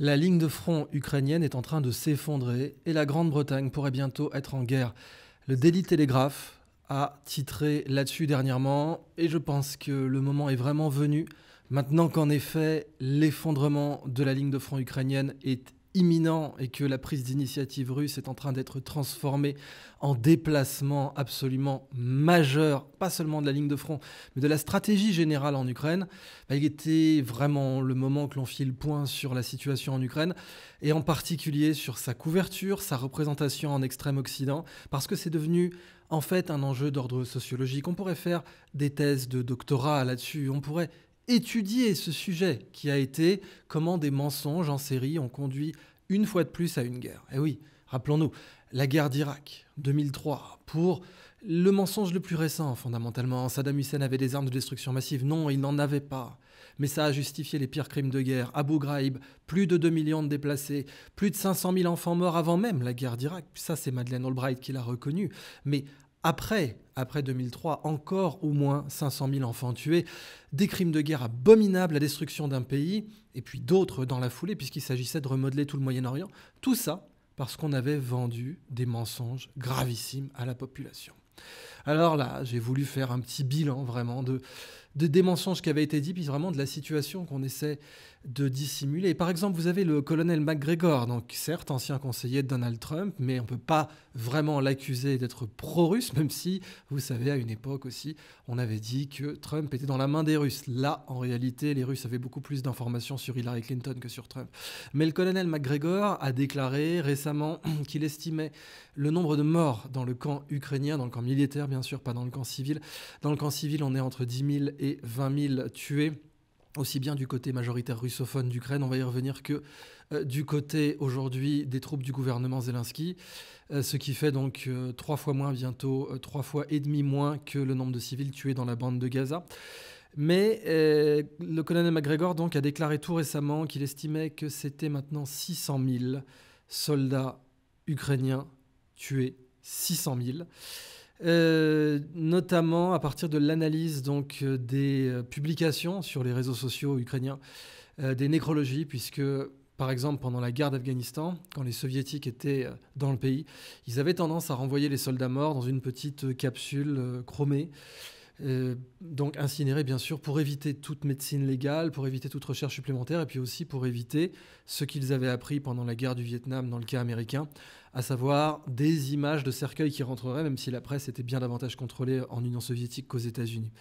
La ligne de front ukrainienne est en train de s'effondrer et la Grande-Bretagne pourrait bientôt être en guerre. Le Daily Telegraph a titré là-dessus dernièrement et je pense que le moment est vraiment venu, maintenant qu'en effet l'effondrement de la ligne de front ukrainienne est imminent et que la prise d'initiative russe est en train d'être transformée en déplacement absolument majeur, pas seulement de la ligne de front, mais de la stratégie générale en Ukraine. Il était vraiment le moment que l'on fit le point sur la situation en Ukraine, et en particulier sur sa couverture, sa représentation en Extrême-Occident, parce que c'est devenu en fait un enjeu d'ordre sociologique. On pourrait faire des thèses de doctorat là-dessus, on pourrait étudier ce sujet qui a été comment des mensonges en série ont conduit une fois de plus à une guerre. Et oui, rappelons-nous, la guerre d'Irak, 2003, pour le mensonge le plus récent fondamentalement. Saddam Hussein avait des armes de destruction massive. Non, il n'en avait pas. Mais ça a justifié les pires crimes de guerre. Abu Ghraib, plus de 2 millions de déplacés, plus de 500 000 enfants morts avant même la guerre d'Irak. Ça, c'est Madeleine Albright qui l'a reconnu. Mais après 2003, encore au moins 500 000 enfants tués, des crimes de guerre abominables, la destruction d'un pays, et puis d'autres dans la foulée, puisqu'il s'agissait de remodeler tout le Moyen-Orient. Tout ça parce qu'on avait vendu des mensonges gravissimes à la population. Alors là, j'ai voulu faire un petit bilan vraiment des mensonges qui avaient été dits, puis vraiment de la situation qu'on essaie de dissimuler. Par exemple, vous avez le colonel McGregor, donc certes ancien conseiller de Donald Trump, mais on ne peut pas vraiment l'accuser d'être pro-russe, même si, vous savez, à une époque aussi, on avait dit que Trump était dans la main des Russes. Là, en réalité, les Russes avaient beaucoup plus d'informations sur Hillary Clinton que sur Trump. Mais le colonel McGregor a déclaré récemment qu'il estimait le nombre de morts dans le camp ukrainien, dans le camp militaire bien sûr, pas dans le camp civil. Dans le camp civil, on est entre 10 000 et 20 000 tués, aussi bien du côté majoritaire russophone d'Ukraine, on va y revenir, que du côté aujourd'hui des troupes du gouvernement Zelensky, ce qui fait donc 3 fois moins bientôt, 3 fois et demi moins que le nombre de civils tués dans la bande de Gaza. Mais le colonel McGregor donc, a déclaré tout récemment qu'il estimait que c'était maintenant 600 000 soldats ukrainiens tués, 600 000. Notamment à partir de l'analyse donc, des publications sur les réseaux sociaux ukrainiens, des nécrologies, puisque par exemple pendant la guerre d'Afghanistan, quand les soviétiques étaient dans le pays, ils avaient tendance à renvoyer les soldats morts dans une petite capsule chromée, donc incinérés bien sûr, pour éviter toute médecine légale, pour éviter toute recherche supplémentaire, et puis aussi pour éviter ce qu'ils avaient appris pendant la guerre du Vietnam dans le cas américain, à savoir des images de cercueils qui rentreraient, même si la presse était bien davantage contrôlée en Union soviétique qu'aux États-Unis.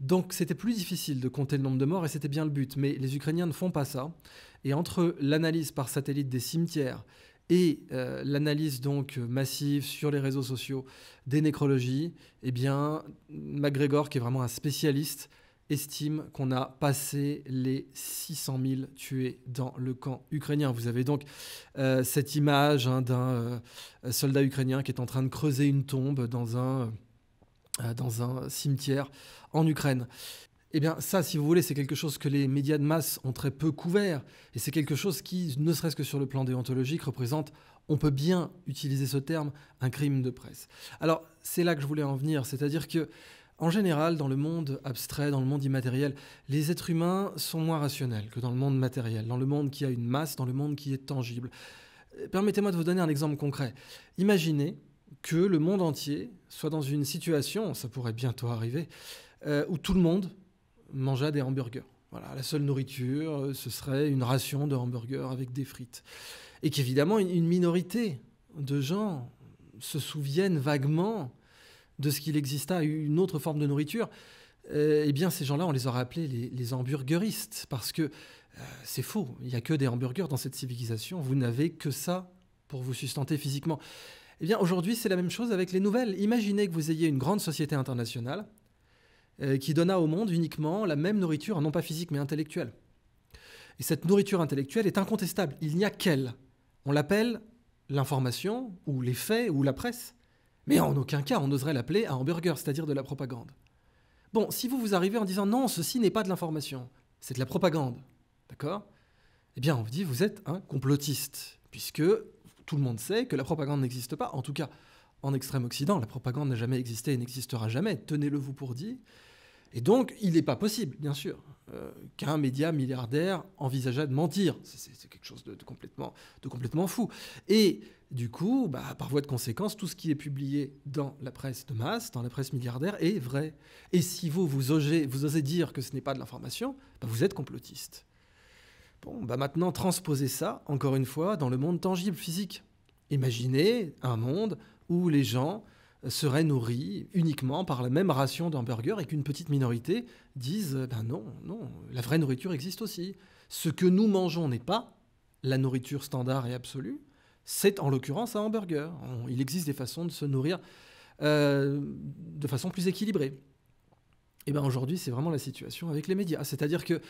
Donc c'était plus difficile de compter le nombre de morts, et c'était bien le but, mais les Ukrainiens ne font pas ça. Et entre l'analyse par satellite des cimetières et l'analyse donc massive sur les réseaux sociaux des nécrologies, eh bien, McGregor, qui est vraiment un spécialiste, estime qu'on a passé les 600 000 tués dans le camp ukrainien. Vous avez donc cette image d'un soldat ukrainien qui est en train de creuser une tombe dans un cimetière en Ukraine. Eh bien, ça, si vous voulez, c'est quelque chose que les médias de masse ont très peu couvert. Et c'est quelque chose qui, ne serait-ce que sur le plan déontologique, représente, on peut bien utiliser ce terme, un crime de presse. Alors, c'est là que je voulais en venir. C'est-à-dire que, en général, dans le monde abstrait, dans le monde immatériel, les êtres humains sont moins rationnels que dans le monde matériel, dans le monde qui a une masse, dans le monde qui est tangible. Permettez-moi de vous donner un exemple concret. Imaginez que le monde entier soit dans une situation, ça pourrait bientôt arriver, où tout le monde mangeait des hamburgers. Voilà, la seule nourriture, ce serait une ration de hamburgers avec des frites. Et qu'évidemment, une minorité de gens se souviennent vaguement de ce qu'il exista une autre forme de nourriture. Eh bien, ces gens-là, on les aurait appelés les hamburgeristes, parce que c'est faux. Il n'y a que des hamburgers dans cette civilisation. Vous n'avez que ça pour vous sustenter physiquement. Eh bien, aujourd'hui, c'est la même chose avec les nouvelles. Imaginez que vous ayez une grande société internationale qui donna au monde uniquement la même nourriture, non pas physique, mais intellectuelle. Et cette nourriture intellectuelle est incontestable. Il n'y a qu'elle. On l'appelle l'information, ou les faits, ou la presse. Mais en aucun cas, on n'oserait l'appeler un hamburger, c'est-à-dire de la propagande. Bon, si vous arrivez en disant « Non, ceci n'est pas de l'information, c'est de la propagande », d'accord ? Eh bien, on vous dit « Vous êtes un complotiste », puisque tout le monde sait que la propagande n'existe pas. En tout cas, en Extrême-Occident, la propagande n'a jamais existé et n'existera jamais. Tenez-le vous pour dit. Et donc, il n'est pas possible, bien sûr, qu'un média milliardaire envisageât de mentir. C'est quelque chose de complètement fou. Et du coup, par voie de conséquence, tout ce qui est publié dans la presse de masse, dans la presse milliardaire, est vrai. Et si vous osez dire que ce n'est pas de l'information, vous êtes complotiste. Bon, maintenant, transposez ça, encore une fois, dans le monde tangible, physique. Imaginez un monde où les gens seraient nourris uniquement par la même ration d'hamburgers et qu'une petite minorité dise non, la vraie nourriture existe aussi. Ce que nous mangeons n'est pas la nourriture standard et absolue, c'est en l'occurrence un hamburger. Il existe des façons de se nourrir de façon plus équilibrée. Et aujourd'hui, c'est vraiment la situation avec les médias. C'est-à-dire que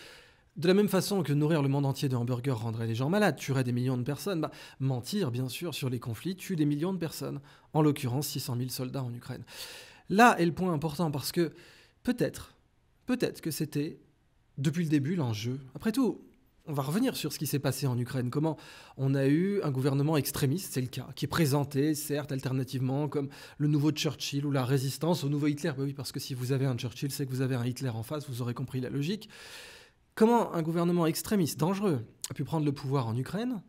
de la même façon que nourrir le monde entier de hamburgers rendrait les gens malades, tuerait des millions de personnes, mentir, bien sûr, sur les conflits tue des millions de personnes. En l'occurrence, 600 000 soldats en Ukraine. Là est le point important, parce que peut-être que c'était, depuis le début, l'enjeu. Après tout, on va revenir sur ce qui s'est passé en Ukraine. Comment on a eu un gouvernement extrémiste, c'est le cas, qui est présenté, certes, alternativement, comme le nouveau Churchill ou la résistance au nouveau Hitler. Oui, parce que si vous avez un Churchill, c'est que vous avez un Hitler en face, vous aurez compris la logique. Comment un gouvernement extrémiste, dangereux, a pu prendre le pouvoir en Ukraine,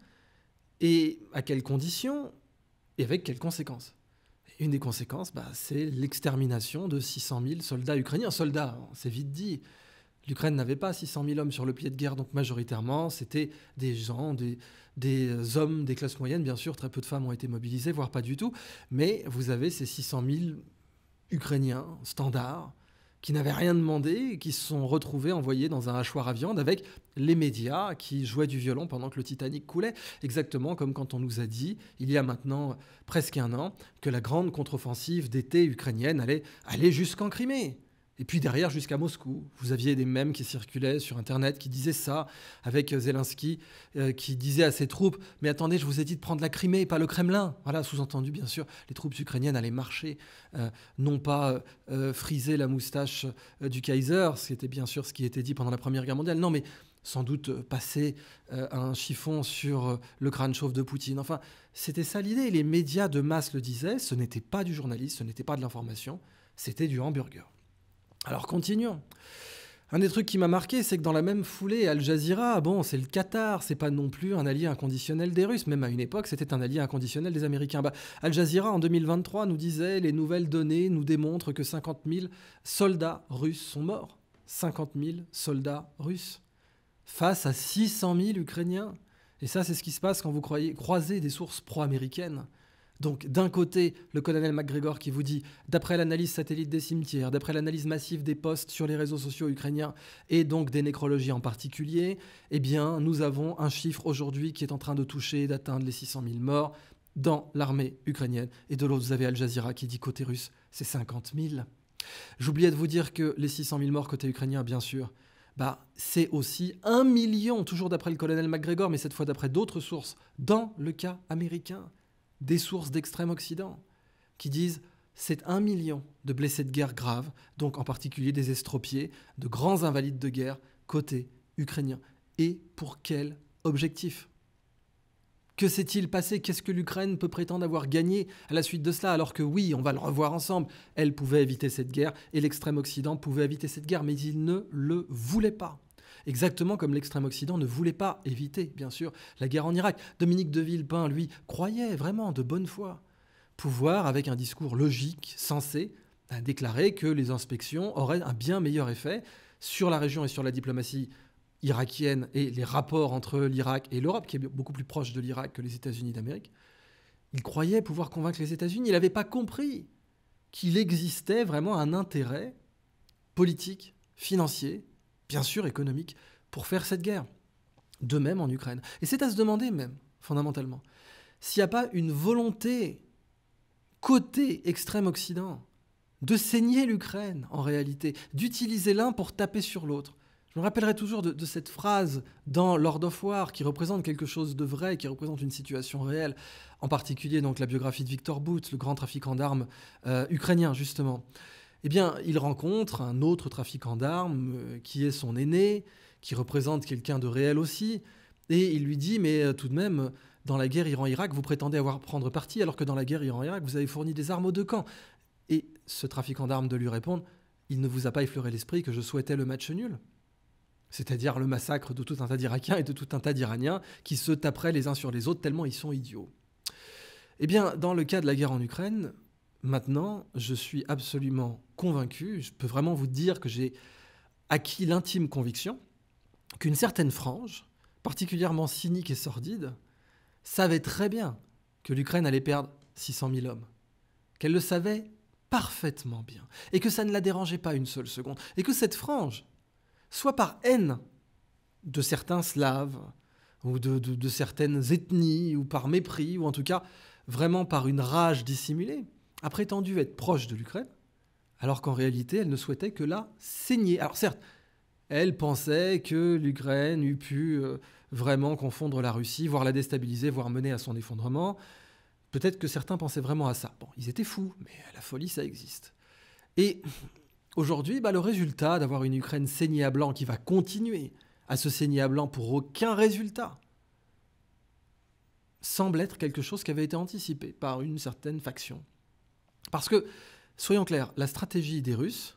et à quelles conditions, et avec quelles conséquences? Une des conséquences, c'est l'extermination de 600 000 soldats ukrainiens. Soldats, c'est vite dit. L'Ukraine n'avait pas 600 000 hommes sur le pied de guerre, donc majoritairement, c'était des gens, des hommes des classes moyennes. Bien sûr, très peu de femmes ont été mobilisées, voire pas du tout. Mais vous avez ces 600 000 Ukrainiens standards, qui n'avaient rien demandé et qui se sont retrouvés envoyés dans un hachoir à viande avec les médias qui jouaient du violon pendant que le Titanic coulait. Exactement comme quand on nous a dit, il y a maintenant presque un an, que la grande contre-offensive d'été ukrainienne allait aller jusqu'en Crimée. Et puis derrière, jusqu'à Moscou. Vous aviez des mèmes qui circulaient sur Internet qui disaient ça, avec Zelensky qui disait à ses troupes « Mais attendez, je vous ai dit de prendre la Crimée et pas le Kremlin ». Voilà, sous-entendu, bien sûr, les troupes ukrainiennes allaient marcher, non pas friser la moustache du Kaiser, c'était bien sûr ce qui était dit pendant la Première Guerre mondiale, non, mais sans doute passer un chiffon sur le crâne chauve de Poutine. Enfin, c'était ça l'idée. Les médias de masse le disaient, ce n'était pas du journalisme, ce n'était pas de l'information, c'était du hamburger. Alors continuons. Un des trucs qui m'a marqué, c'est que dans la même foulée, Al Jazeera, c'est le Qatar, c'est pas non plus un allié inconditionnel des Russes. Même à une époque, c'était un allié inconditionnel des Américains. Al Jazeera, en 2023, nous disait « Les nouvelles données nous démontrent que 50 000 soldats russes sont morts. 50 000 soldats russes. Face à 600 000 Ukrainiens. » Et ça, c'est ce qui se passe quand vous croisez des sources pro-américaines. Donc d'un côté, le colonel McGregor qui vous dit, d'après l'analyse satellite des cimetières, d'après l'analyse massive des posts sur les réseaux sociaux ukrainiens, et donc des nécrologies en particulier, eh bien nous avons un chiffre aujourd'hui qui est en train de toucher et d'atteindre les 600 000 morts dans l'armée ukrainienne. Et de l'autre, vous avez Al Jazeera qui dit côté russe, c'est 50 000. J'oubliais de vous dire que les 600 000 morts côté ukrainien, bien sûr, c'est aussi 1 million, toujours d'après le colonel McGregor, mais cette fois d'après d'autres sources, dans le cas américain. Des sources d'extrême Occident qui disent c'est 1 million de blessés de guerre graves, donc en particulier des estropiés, de grands invalides de guerre côté ukrainien. Et pour quel objectif? Que s'est-il passé? Qu'est-ce que l'Ukraine peut prétendre avoir gagné à la suite de cela? Alors que oui, on va le revoir ensemble, elle pouvait éviter cette guerre et l'extrême Occident pouvait éviter cette guerre, mais il ne le voulait pas. Exactement comme l'extrême-occident ne voulait pas éviter, bien sûr, la guerre en Irak. Dominique de Villepin, lui, croyait vraiment de bonne foi pouvoir, avec un discours logique, sensé, déclarer que les inspections auraient un bien meilleur effet sur la région et sur la diplomatie irakienne et les rapports entre l'Irak et l'Europe, qui est beaucoup plus proche de l'Irak que les États-Unis d'Amérique. Il croyait pouvoir convaincre les États-Unis. Il n'avait pas compris qu'il existait vraiment un intérêt politique, financier, bien sûr économique, pour faire cette guerre. De même en Ukraine. Et c'est à se demander même, fondamentalement, s'il n'y a pas une volonté côté extrême-occident de saigner l'Ukraine, en réalité, d'utiliser l'un pour taper sur l'autre. Je me rappellerai toujours de cette phrase dans Lord of War qui représente quelque chose de vrai, qui représente une situation réelle, en particulier donc la biographie de Victor Bout, le grand trafiquant d'armes ukrainien, justement. Eh bien, il rencontre un autre trafiquant d'armes qui est son aîné, qui représente quelqu'un de réel aussi, et il lui dit « Mais tout de même, dans la guerre Iran-Irak, vous prétendez prendre parti, alors que dans la guerre Iran-Irak, vous avez fourni des armes aux deux camps. » Et ce trafiquant d'armes de lui répondre il ne vous a pas effleuré l'esprit que je souhaitais le match nul? C'est-à-dire le massacre de tout un tas d'Irakiens et de tout un tas d'Iraniens qui se taperaient les uns sur les autres tellement ils sont idiots. Eh bien, dans le cas de la guerre en Ukraine, maintenant, je suis absolument convaincu, je peux vraiment vous dire que j'ai acquis l'intime conviction qu'une certaine frange, particulièrement cynique et sordide, savait très bien que l'Ukraine allait perdre 600 000 hommes, qu'elle le savait parfaitement bien, et que ça ne la dérangeait pas une seule seconde, et que cette frange, soit par haine de certains Slaves, ou de certaines ethnies, ou par mépris, ou en tout cas vraiment par une rage dissimulée, a prétendu être proche de l'Ukraine, alors qu'en réalité, elle ne souhaitait que la saigner. Alors certes, elle pensait que l'Ukraine eût pu vraiment confondre la Russie, voire la déstabiliser, voire mener à son effondrement. Peut-être que certains pensaient vraiment à ça. Bon, ils étaient fous, mais la folie, ça existe. Et aujourd'hui, le résultat d'avoir une Ukraine saignée à blanc qui va continuer à se saigner à blanc pour aucun résultat semble être quelque chose qui avait été anticipé par une certaine faction. Parce que, soyons clairs, la stratégie des Russes,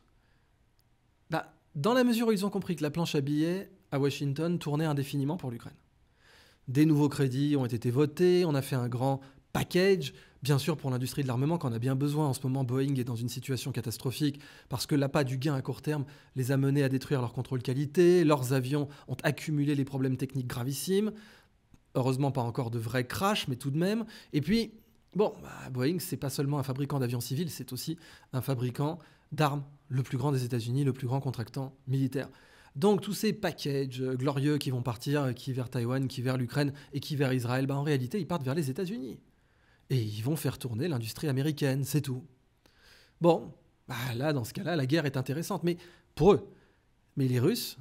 dans la mesure où ils ont compris que la planche à billets à Washington tournait indéfiniment pour l'Ukraine. Des nouveaux crédits ont été votés, on a fait un grand package, bien sûr pour l'industrie de l'armement qu'on a bien besoin. En ce moment, Boeing est dans une situation catastrophique parce que l'appât du gain à court terme les a menés à détruire leur contrôle qualité, leurs avions ont accumulé les problèmes techniques gravissimes, heureusement pas encore de vrais crashs, mais tout de même. Et puis, Boeing, c'est pas seulement un fabricant d'avions civils, c'est aussi un fabricant d'armes, le plus grand des États-Unis, le plus grand contractant militaire. Donc tous ces packages glorieux qui vont partir, qui vers Taïwan, qui vers l'Ukraine et qui vers Israël, en réalité, ils partent vers les États-Unis. Et ils vont faire tourner l'industrie américaine, c'est tout. Bon, là, dans ce cas-là, la guerre est intéressante, mais pour eux. Mais les Russes,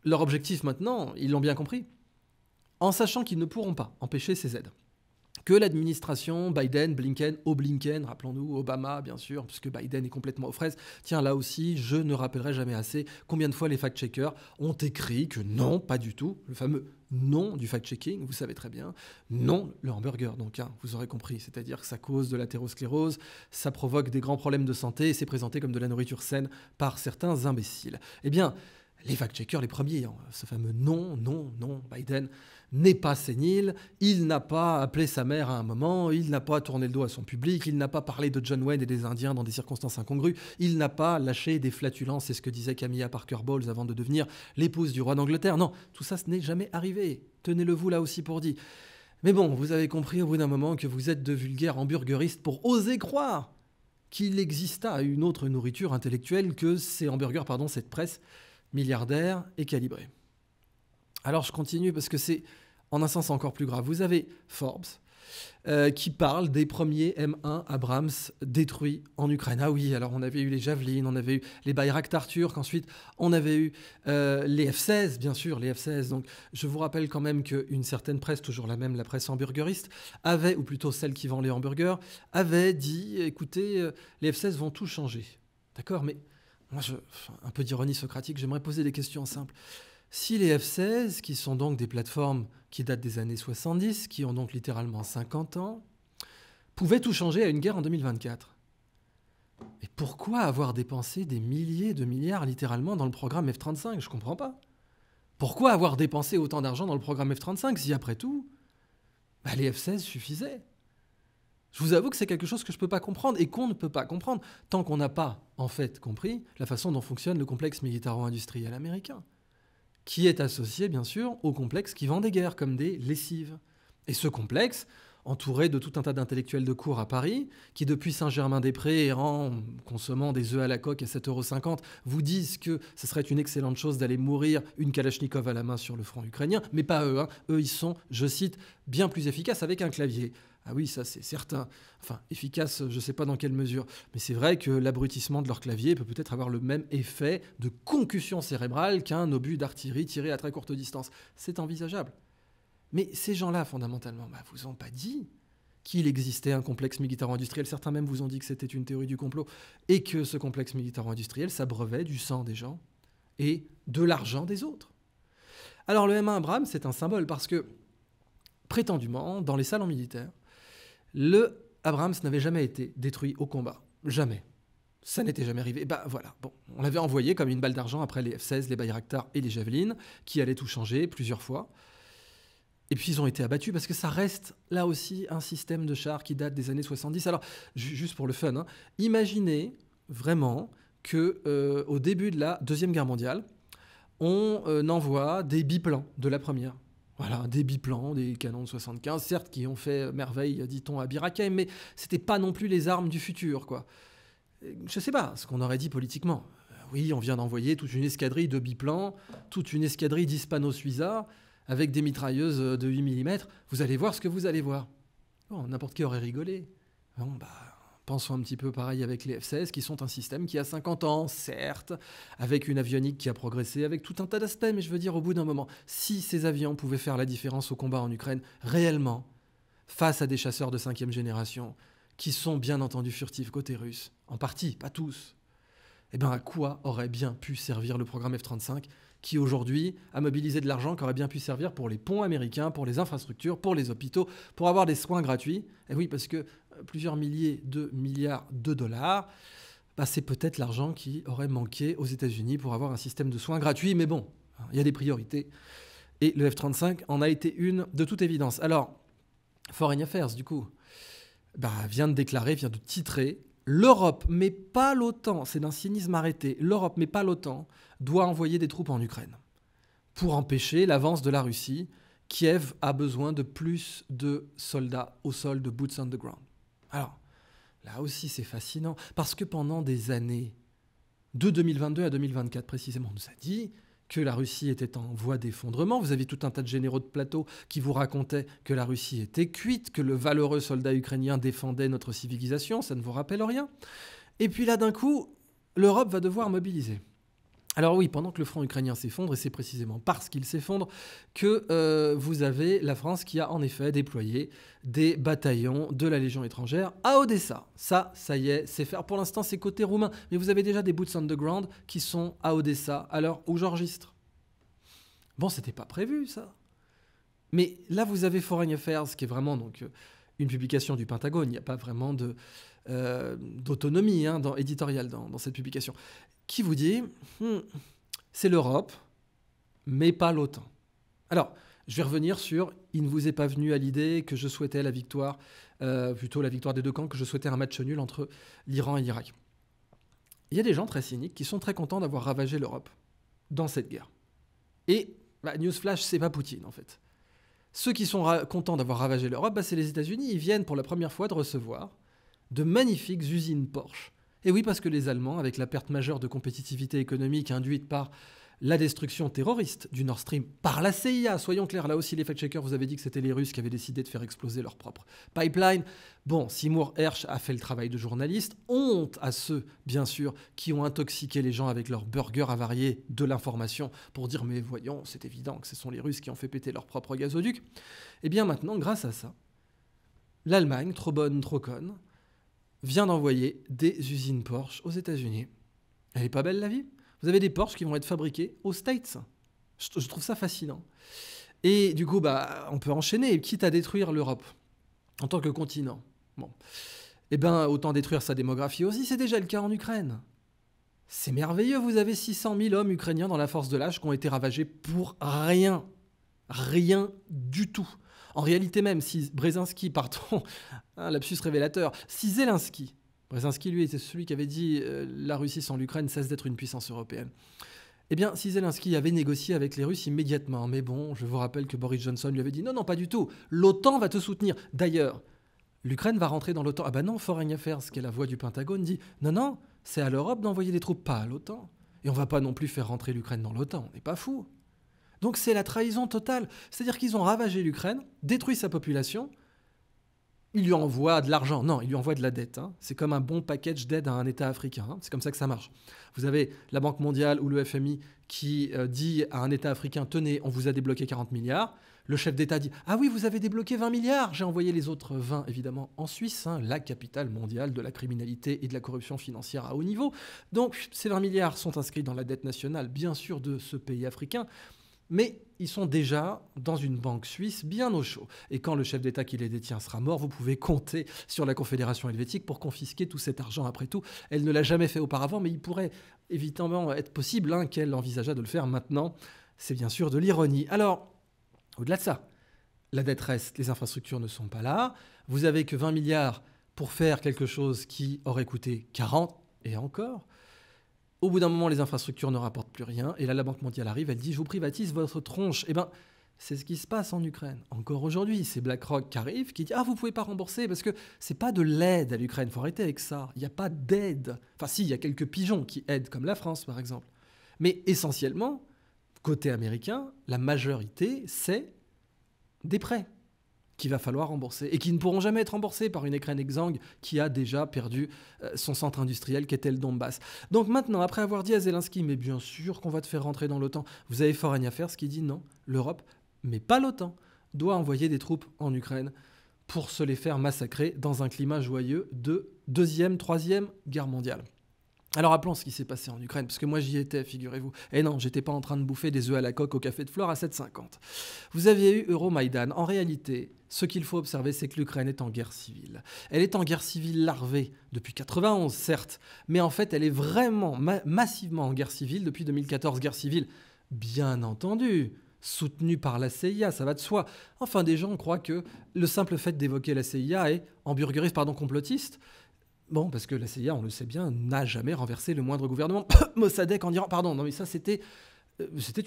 leur objectif maintenant, ils l'ont bien compris, en sachant qu'ils ne pourront pas empêcher ces aides. Que l'administration Biden, Blinken, rappelons-nous, Obama, bien sûr, puisque Biden est complètement aux fraises. Tiens, là aussi, je ne rappellerai jamais assez combien de fois les fact-checkers ont écrit que non, pas du tout, le fameux non du fact-checking, vous savez très bien, non le hamburger, donc vous aurez compris, c'est-à-dire que ça cause de l'athérosclérose, ça provoque des grands problèmes de santé, et c'est présenté comme de la nourriture saine par certains imbéciles. Eh bien, les fact-checkers, les premiers, ce fameux non, Biden n'est pas sénile, il n'a pas appelé sa mère à un moment, il n'a pas tourné le dos à son public, il n'a pas parlé de John Wayne et des Indiens dans des circonstances incongrues, il n'a pas lâché des flatulences, c'est ce que disait Camilla Parker Bowles avant de devenir l'épouse du roi d'Angleterre. Non, tout ça, ce n'est jamais arrivé. Tenez-le vous là aussi pour dit. Mais bon, vous avez compris au bout d'un moment que vous êtes de vulgaires hamburgeristes pour oser croire qu'il exista une autre nourriture intellectuelle que ces hamburgers, cette presse milliardaire et calibrée. Alors je continue parce que c'est en un sens encore plus grave. Vous avez Forbes qui parle des premiers M1 Abrams détruits en Ukraine. Ah oui, alors on avait eu les Javelin, on avait eu les Bayraktar turcs, ensuite on avait eu les F-16, bien sûr, les F-16. Donc je vous rappelle quand même qu'une certaine presse, toujours la même, la presse hamburgeriste, avait, ou plutôt celle qui vend les hamburgers, avait dit, écoutez, les F-16 vont tout changer. D'accord, mais moi, un peu d'ironie socratique, j'aimerais poser des questions simples. Si les F-16, qui sont donc des plateformes qui datent des années 70, qui ont donc littéralement 50 ans, pouvaient tout changer à une guerre en 2024, mais pourquoi avoir dépensé des milliers de milliards littéralement dans le programme F-35 ? Je ne comprends pas. Pourquoi avoir dépensé autant d'argent dans le programme F-35 si après tout, les F-16 suffisaient ? Je vous avoue que c'est quelque chose que je ne peux pas comprendre et qu'on ne peut pas comprendre tant qu'on n'a pas, en fait, compris la façon dont fonctionne le complexe militaro-industriel américain, qui est associé, bien sûr, au complexe qui vend des guerres, comme des lessives. Et ce complexe, entouré de tout un tas d'intellectuels de cour à Paris, qui depuis Saint-Germain-des-Prés, en consommant des œufs à la coque à 7,50 €, vous disent que ce serait une excellente chose d'aller mourir une Kalachnikov à la main sur le front ukrainien, mais pas eux. Eux, ils sont, je cite, bien plus efficaces avec un clavier. Ah oui, ça c'est certain. Enfin, efficace, je ne sais pas dans quelle mesure. Mais c'est vrai que l'abrutissement de leur clavier peut peut-être avoir le même effet de concussion cérébrale qu'un obus d'artillerie tiré à très courte distance. C'est envisageable. Mais ces gens-là, fondamentalement, vous ont pas dit qu'il existait un complexe militaro-industriel. Certains même vous ont dit que c'était une théorie du complot et que ce complexe militaro-industriel s'abreuvait du sang des gens et de l'argent des autres. Alors le M1 Abrams, c'est un symbole parce que, prétendument, dans les salons militaires, le Abrams n'avait jamais été détruit au combat. Jamais. Ça n'était jamais arrivé. Bah voilà, bon, on l'avait envoyé comme une balle d'argent après les F-16, les Bayraktar et les Javelin, qui allaient tout changer plusieurs fois. Et puis ils ont été abattus parce que ça reste là aussi un système de chars qui date des années 70. Alors, juste pour le fun, hein, imaginez vraiment que au début de la Deuxième Guerre mondiale, on envoie des biplans de la première. Voilà, des biplans, des canons de 75, certes, qui ont fait merveille, dit-on, à Bir Hakeim, mais c'était pas non plus les armes du futur, quoi. Je sais pas ce qu'on aurait dit politiquement. Oui, on vient d'envoyer toute une escadrille de biplans, toute une escadrille d'Hispano-Suiza, avec des mitrailleuses de 8 mm. Vous allez voir ce que vous allez voir. Bon, n'importe qui aurait rigolé. Bon, bah, pensons un petit peu pareil avec les F-16, qui sont un système qui a 50 ans, certes, avec une avionique qui a progressé, avec tout un tas d'aspects, mais je veux dire, au bout d'un moment, si ces avions pouvaient faire la différence au combat en Ukraine, réellement, face à des chasseurs de 5e génération, qui sont bien entendu furtifs côté russe, en partie, pas tous, eh bien, à quoi aurait bien pu servir le programme F-35 qui, aujourd'hui, a mobilisé de l'argent qui aurait bien pu servir pour les ponts américains, pour les infrastructures, pour les hôpitaux, pour avoir des soins gratuits. Et oui, parce que plusieurs milliers de milliards de dollars, bah, c'est peut-être l'argent qui aurait manqué aux États-Unis pour avoir un système de soins gratuits. Mais bon, il y a des priorités. Et le F-35 en a été une de toute évidence. Alors, Foreign Affairs, du coup, bah, vient de titrer l'Europe, mais pas l'OTAN, c'est d'un cynisme arrêté, l'Europe, mais pas l'OTAN, doit envoyer des troupes en Ukraine pour empêcher l'avance de la Russie. Kiev a besoin de plus de soldats au sol, de boots on the ground. Alors, là aussi, c'est fascinant, parce que pendant des années, de 2022 à 2024 précisément, on nous a dit que la Russie était en voie d'effondrement. Vous avez tout un tas de généraux de plateau qui vous racontaient que la Russie était cuite, que le valeureux soldat ukrainien défendait notre civilisation, ça ne vous rappelle rien. Et puis là, d'un coup, l'Europe va devoir mobiliser. Alors oui, pendant que le front ukrainien s'effondre, et c'est précisément parce qu'il s'effondre que vous avez la France qui a en effet déployé des bataillons de la Légion étrangère à Odessa. Ça y est, c'est fait. Pour l'instant, c'est côté roumain, mais vous avez déjà des boots on the ground qui sont à Odessa à l'heure où j'enregistre. Bon, c'était pas prévu, ça. Mais là, vous avez Foreign Affairs, qui est vraiment donc une publication du Pentagone. Il n'y a pas vraiment d'autonomie éditoriale dans cette publication, qui vous dit c'est l'Europe, mais pas l'OTAN. Alors, je vais revenir sur il ne vous est pas venu à l'idée que je souhaitais la victoire, plutôt la victoire des deux camps, que je souhaitais un match nul entre l'Iran et l'Irak. Il y a des gens très cyniques qui sont très contents d'avoir ravagé l'Europe dans cette guerre. Et, newsflash, c'est pas Poutine, en fait. Ceux qui sont contents d'avoir ravagé l'Europe, c'est les États-Unis. Ils viennent pour la première fois de recevoir de magnifiques usines Porsche. Et oui, parce que les Allemands, avec la perte majeure de compétitivité économique induite par la destruction terroriste du Nord Stream par la CIA, soyons clairs, là aussi les fact-checkers vous avez dit que c'était les Russes qui avaient décidé de faire exploser leur propre pipeline. Bon, Seymour Hersh a fait le travail de journaliste. Honte à ceux, bien sûr, qui ont intoxiqué les gens avec leurs burgers avariés de l'information pour dire mais voyons, c'est évident que ce sont les Russes qui ont fait péter leur propre gazoduc. Et bien maintenant, grâce à ça, l'Allemagne, trop bonne, trop conne, vient d'envoyer des usines Porsche aux États-Unis. Elle est pas belle la vie ? Vous avez des Porsche qui vont être fabriqués aux States. Je trouve ça fascinant. Et du coup, on peut enchaîner, quitte à détruire l'Europe en tant que continent. Bon. Eh bien, autant détruire sa démographie aussi, c'est déjà le cas en Ukraine. C'est merveilleux, vous avez 600 000 hommes ukrainiens dans la force de l'âge qui ont été ravagés pour rien. Rien du tout. En réalité même, si Brzezinski, pardon, un lapsus révélateur, si Zelensky, Brzezinski, lui, était celui qui avait dit la Russie sans l'Ukraine cesse d'être une puissance européenne. Eh bien, si Zelensky avait négocié avec les Russes immédiatement, mais bon, je vous rappelle que Boris Johnson lui avait dit non, pas du tout, l'OTAN va te soutenir. D'ailleurs, l'Ukraine va rentrer dans l'OTAN. Ah non, Foreign Affairs, qui est la voix du Pentagone, dit non, c'est à l'Europe d'envoyer des troupes, pas à l'OTAN. Et on va pas non plus faire rentrer l'Ukraine dans l'OTAN, on n'est pas fou. Donc c'est la trahison totale. C'est-à-dire qu'ils ont ravagé l'Ukraine, détruit sa population, ils lui envoient de l'argent. Non, ils lui envoient de la dette. C'est comme un bon package d'aide à un État africain. C'est comme ça que ça marche. Vous avez la Banque mondiale ou le FMI qui dit à un État africain « Tenez, on vous a débloqué 40 milliards ». Le chef d'État dit « Ah oui, vous avez débloqué 20 milliards ». J'ai envoyé les autres 20, évidemment, en Suisse, la capitale mondiale de la criminalité et de la corruption financière à haut niveau. Donc, ces 20 milliards sont inscrits dans la dette nationale, bien sûr, de ce pays africain. Mais ils sont déjà dans une banque suisse bien au chaud. Et quand le chef d'État qui les détient sera mort, vous pouvez compter sur la Confédération helvétique pour confisquer tout cet argent. Après tout, elle ne l'a jamais fait auparavant, mais il pourrait évidemment être possible qu'elle envisageât de le faire maintenant. C'est bien sûr de l'ironie. Alors, au-delà de ça, la dette reste, les infrastructures ne sont pas là. Vous avez que 20 milliards pour faire quelque chose qui aurait coûté 40 et encore. Au bout d'un moment, les infrastructures ne rapportent plus rien. Et là, la Banque mondiale arrive, elle dit « je vous privatise votre tronche ». Eh bien, c'est ce qui se passe en Ukraine. Encore aujourd'hui, c'est BlackRock qui arrive, qui dit « ah, vous ne pouvez pas rembourser parce que ce n'est pas de l'aide à l'Ukraine. Il faut arrêter avec ça. Il n'y a pas d'aide. » Enfin si, il y a quelques pigeons qui aident, comme la France par exemple. Mais essentiellement, côté américain, la majorité, c'est des prêts qu'il va falloir rembourser et qui ne pourront jamais être remboursés par une Ukraine exsangue qui a déjà perdu son centre industriel qui était le Donbass. Donc maintenant, après avoir dit à Zelensky, mais bien sûr qu'on va te faire rentrer dans l'OTAN, vous avez Foreign Affairs qui dit non, l'Europe, mais pas l'OTAN, doit envoyer des troupes en Ukraine pour se les faire massacrer dans un climat joyeux de deuxième, troisième guerre mondiale. Alors rappelons ce qui s'est passé en Ukraine, parce que moi j'y étais, figurez-vous. Et non, j'étais pas en train de bouffer des œufs à la coque au café de Flore à 7,50. Vous aviez eu Euromaïdan. En réalité, ce qu'il faut observer, c'est que l'Ukraine est en guerre civile. Elle est en guerre civile larvée depuis 91, certes, mais en fait, elle est vraiment massivement en guerre civile depuis 2014. Guerre civile, bien entendu, soutenue par la CIA, ça va de soi. Enfin, des gens croient que le simple fait d'évoquer la CIA est complotiste. Bon, parce que la CIA, on le sait bien, n'a jamais renversé le moindre gouvernement. Mossadegh en Iran, pardon, non mais ça c'était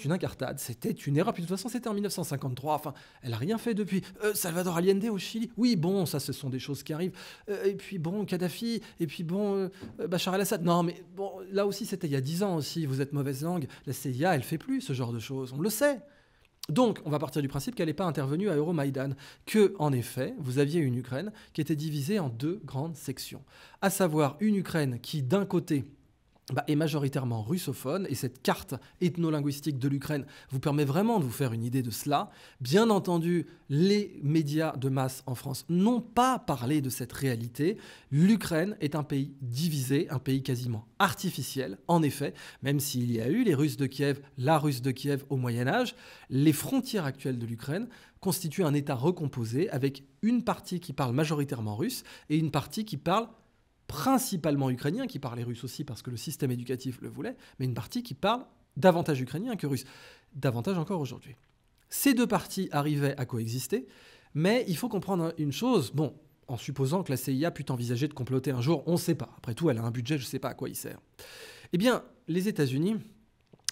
une incartade, c'était une erreur. Puis de toute façon, c'était en 1953, enfin, elle n'a rien fait depuis. Salvador Allende au Chili, oui, bon, ça ce sont des choses qui arrivent. Et puis bon, Kadhafi, et puis bon, Bachar el-Assad. Non, mais bon, là aussi, c'était il y a 10 ans aussi, vous êtes mauvaise langue. La CIA, elle fait plus ce genre de choses, on le sait. Donc, on va partir du principe qu'elle n'est pas intervenue à Euromaïdan, que, en effet, vous aviez une Ukraine qui était divisée en deux grandes sections, à savoir une Ukraine qui, d'un côté, est majoritairement russophone, et cette carte ethno-linguistique de l'Ukraine vous permet vraiment de vous faire une idée de cela. Bien entendu, les médias de masse en France n'ont pas parlé de cette réalité. L'Ukraine est un pays divisé, un pays quasiment artificiel. En effet, même s'il y a eu les Russes de Kiev, la Russe de Kiev au Moyen-Âge, les frontières actuelles de l'Ukraine constituent un État recomposé avec une partie qui parle majoritairement russe et une partie qui parle principalement ukrainien, qui parlait russe aussi parce que le système éducatif le voulait, mais une partie qui parle davantage ukrainien que russe. Davantage encore aujourd'hui. Ces deux parties arrivaient à coexister, mais il faut comprendre une chose, bon, en supposant que la CIA pût envisager de comploter un jour, on ne sait pas. Après tout, elle a un budget, je ne sais pas à quoi il sert. Eh bien, les États-Unis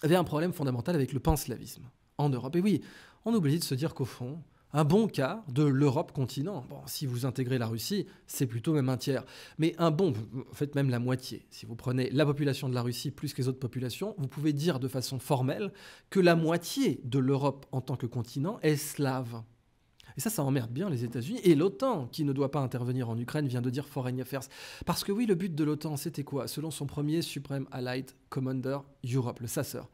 avaient un problème fondamental avec le panslavisme en Europe. Et oui, on oublie de se dire qu'au fond, un bon quart de l'Europe continent. Bon, si vous intégrez la Russie, c'est plutôt même un tiers. Mais en fait même la moitié. Si vous prenez la population de la Russie plus que les autres populations, vous pouvez dire de façon formelle que la moitié de l'Europe en tant que continent est slave. Et ça emmerde bien les États-Unis. Et l'OTAN, qui ne doit pas intervenir en Ukraine, vient de dire Foreign Affairs. Parce que oui, le but de l'OTAN, c'était quoi? Selon son premier Supreme Allied Commander Europe, le Sasseur.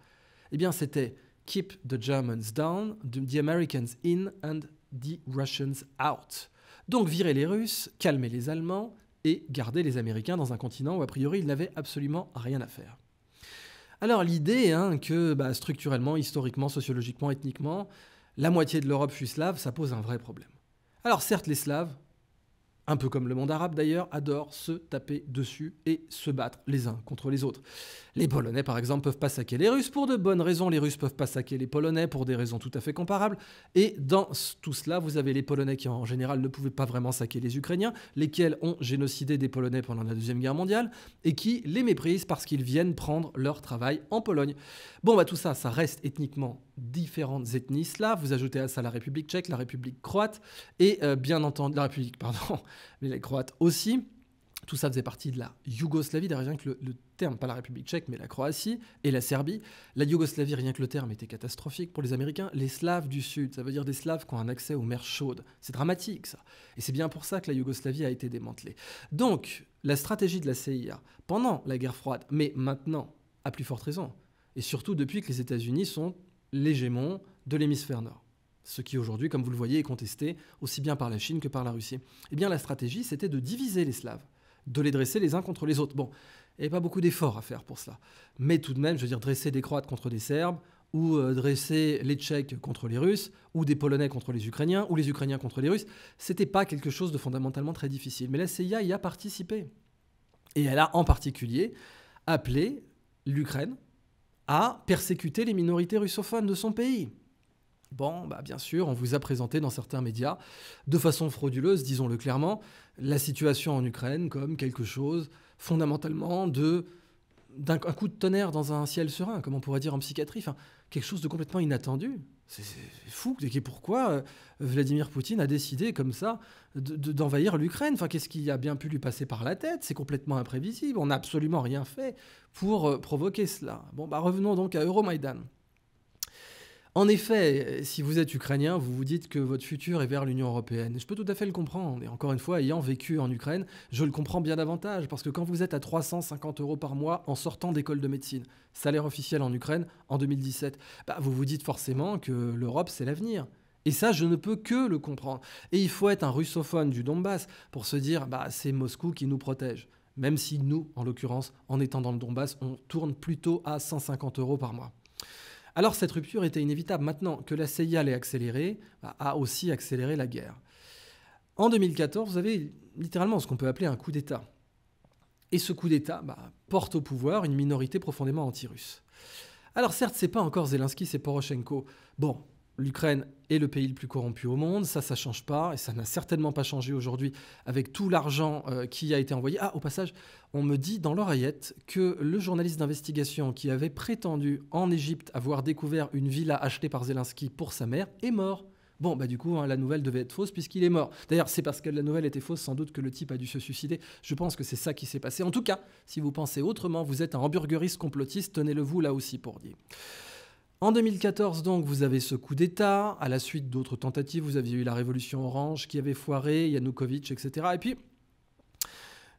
Eh bien, c'était Keep the Germans down, the Americans in and the Russians out. Donc virer les Russes, calmer les Allemands et garder les Américains dans un continent où a priori ils n'avaient absolument rien à faire. Alors l'idée que structurellement, historiquement, sociologiquement, ethniquement, la moitié de l'Europe fût slave, ça pose un vrai problème. Alors certes les Slaves, un peu comme le monde arabe d'ailleurs, adorent se taper dessus et se battre les uns contre les autres. Les Polonais, par exemple, peuvent pas saquer les Russes pour de bonnes raisons. Les Russes peuvent pas saquer les Polonais pour des raisons tout à fait comparables. Et dans tout cela, vous avez les Polonais qui, en général, ne pouvaient pas vraiment saquer les Ukrainiens, lesquels ont génocidé des Polonais pendant la Deuxième Guerre mondiale, et qui les méprisent parce qu'ils viennent prendre leur travail en Pologne. Bon, tout ça, ça reste ethniquement différentes ethnies slaves. Vous ajoutez à ça la République tchèque, la République croate, et bien entendu, la République, pardon, mais les Croates aussi. Tout ça faisait partie de la Yougoslavie, d'ailleurs rien que le terme, pas la République tchèque, mais la Croatie et la Serbie. La Yougoslavie, rien que le terme était catastrophique pour les Américains. Les Slaves du Sud, ça veut dire des Slaves qui ont un accès aux mers chaudes. C'est dramatique ça. Et c'est bien pour ça que la Yougoslavie a été démantelée. Donc, la stratégie de la CIA pendant la guerre froide, mais maintenant, à plus forte raison, et surtout depuis que les États-Unis sont l'hégémon de l'hémisphère nord. Ce qui aujourd'hui, comme vous le voyez, est contesté aussi bien par la Chine que par la Russie. Eh bien, la stratégie, c'était de diviser les Slaves, de les dresser les uns contre les autres. Bon, il n'y avait pas beaucoup d'efforts à faire pour cela. Mais tout de même, je veux dire, dresser des Croates contre des Serbes, ou dresser les Tchèques contre les Russes, ou des Polonais contre les Ukrainiens, ou les Ukrainiens contre les Russes. C'était pas quelque chose de fondamentalement très difficile. Mais la CIA y a participé. Et elle a en particulier appelé l'Ukraine à persécuter les minorités russophones de son pays. Bon, bien sûr, on vous a présenté dans certains médias, de façon frauduleuse, disons-le clairement, la situation en Ukraine comme quelque chose fondamentalement d'un coup de tonnerre dans un ciel serein, comme on pourrait dire en psychiatrie, enfin, quelque chose de complètement inattendu. C'est fou. Et pourquoi Vladimir Poutine a décidé comme ça d'envahir l'Ukraine? Enfin, qu'est-ce qui a bien pu lui passer par la tête? C'est complètement imprévisible. On n'a absolument rien fait pour provoquer cela. Bon, revenons donc à Euromaïdan. En effet, si vous êtes ukrainien, vous vous dites que votre futur est vers l'Union européenne. Et je peux tout à fait le comprendre. Et encore une fois, ayant vécu en Ukraine, je le comprends bien davantage. Parce que quand vous êtes à 350 € par mois en sortant d'école de médecine, salaire officiel en Ukraine en 2017, vous vous dites forcément que l'Europe, c'est l'avenir. Et ça, je ne peux que le comprendre. Et il faut être un russophone du Donbass pour se dire c'est Moscou qui nous protège. Même si nous, en l'occurrence, en étant dans le Donbass, on tourne plutôt à 150 € par mois. Alors cette rupture était inévitable. Maintenant que la CIA l'ait accélérée, a aussi accéléré la guerre. En 2014, vous avez littéralement ce qu'on peut appeler un coup d'État. Et ce coup d'État porte au pouvoir une minorité profondément anti-russe. Alors certes, c'est pas encore Zelensky, c'est Poroshenko. Bon, l'Ukraine est le pays le plus corrompu au monde, ça change pas, et ça n'a certainement pas changé aujourd'hui avec tout l'argent qui a été envoyé. Au passage, on me dit dans l'oreillette que le journaliste d'investigation qui avait prétendu en Égypte avoir découvert une villa achetée par Zelensky pour sa mère est mort. Bon, du coup, la nouvelle devait être fausse puisqu'il est mort. D'ailleurs, c'est parce que la nouvelle était fausse, sans doute, que le type a dû se suicider. Je pense que c'est ça qui s'est passé. En tout cas, si vous pensez autrement, vous êtes un hamburgeriste complotiste, tenez-le vous là aussi pour dire. En 2014, donc, vous avez ce coup d'État. À la suite d'autres tentatives, vous aviez eu la révolution orange qui avait foiré, Yanukovych, etc. Et puis,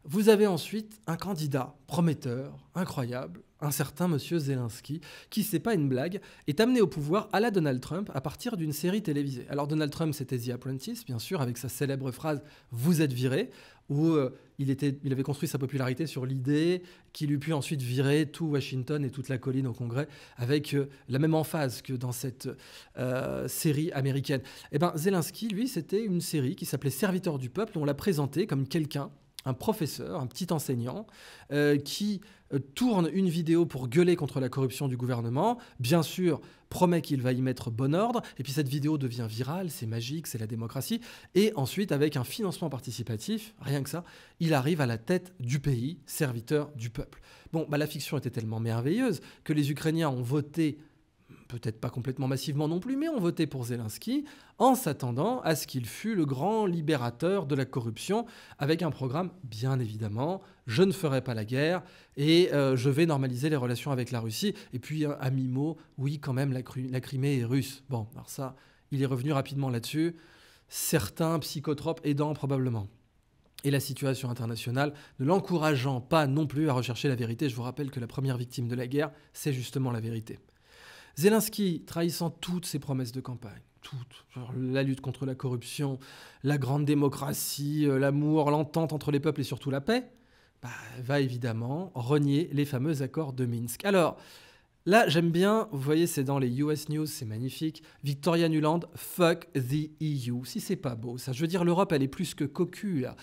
vous avez ensuite un candidat prometteur, incroyable, un certain monsieur Zelensky, qui, c'est pas une blague, est amené au pouvoir à la Donald Trump à partir d'une série télévisée. Alors Donald Trump, c'était The Apprentice, bien sûr, avec sa célèbre phrase « Vous êtes viré », où il avait construit sa popularité sur l'idée qu'il eût pu ensuite virer tout Washington et toute la colline au Congrès avec la même emphase que dans cette série américaine. Zelensky, lui, c'était une série qui s'appelait Serviteur du peuple, où on l'a présenté comme quelqu'un, un professeur, un petit enseignant, qui tourne une vidéo pour gueuler contre la corruption du gouvernement, bien sûr, promet qu'il va y mettre bon ordre, et puis cette vidéo devient virale, c'est magique, c'est la démocratie, et ensuite, avec un financement participatif, rien que ça, il arrive à la tête du pays, serviteur du peuple. Bon, la fiction était tellement merveilleuse que les Ukrainiens ont voté, peut-être pas complètement massivement non plus, mais ont voté pour Zelensky en s'attendant à ce qu'il fût le grand libérateur de la corruption, avec un programme, bien évidemment, je ne ferai pas la guerre et je vais normaliser les relations avec la Russie. Et puis, à mi-mot, oui, quand même, la Crimée est russe. Bon, alors ça, il est revenu rapidement là-dessus. Certains psychotropes aidant probablement. Et la situation internationale ne l'encourageant pas non plus à rechercher la vérité. Je vous rappelle que la première victime de la guerre, c'est justement la vérité. Zelensky, trahissant toutes ses promesses de campagne, toutes, genre la lutte contre la corruption, la grande démocratie, l'amour, l'entente entre les peuples et surtout la paix, va évidemment renier les fameux accords de Minsk. Alors, là, j'aime bien, vous voyez, c'est dans les US News, c'est magnifique. Victoria Nuland, fuck the EU. Si c'est pas beau, ça. Je veux dire, l'Europe, elle est plus que cocu, là.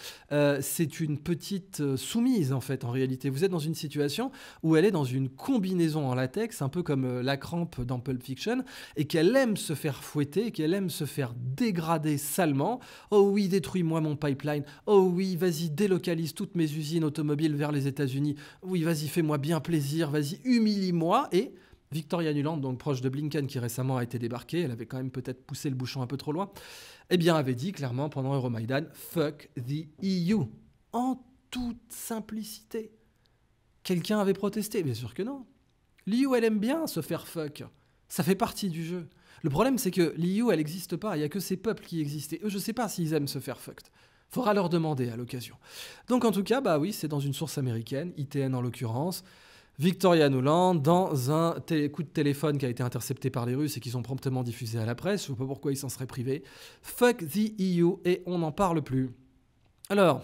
C'est une petite soumise, en fait, en réalité. Vous êtes dans une situation où elle est dans une combinaison en latex, un peu comme la crampe dans Pulp Fiction, et qu'elle aime se faire fouetter, qu'elle aime se faire dégrader salement. Oh oui, détruis-moi mon pipeline. Oh oui, vas-y, délocalise toutes mes usines automobiles vers les États-Unis. Oui, vas-y, fais-moi bien plaisir. Vas-y, humilie-moi. Et Victoria Nuland, donc proche de Blinken, qui récemment a été débarquée, elle avait quand même peut-être poussé le bouchon un peu trop loin, avait dit clairement pendant Euromaïdan « fuck the EU ». En toute simplicité. Quelqu'un avait protesté? Bien sûr que non. L'EU, elle aime bien se faire fuck. Ça fait partie du jeu. Le problème, c'est que l'EU, elle n'existe pas. Il n'y a que ces peuples qui existent. Et eux, je ne sais pas s'ils aiment se faire fucked. Faudra leur demander à l'occasion. Donc en tout cas, oui, c'est dans une source américaine, ITN en l'occurrence, Victoria Nuland, dans un coup de téléphone qui a été intercepté par les Russes et qu'ils ont promptement diffusé à la presse. Je ne sais pas pourquoi ils s'en seraient privés. Fuck the EU et on n'en parle plus. Alors,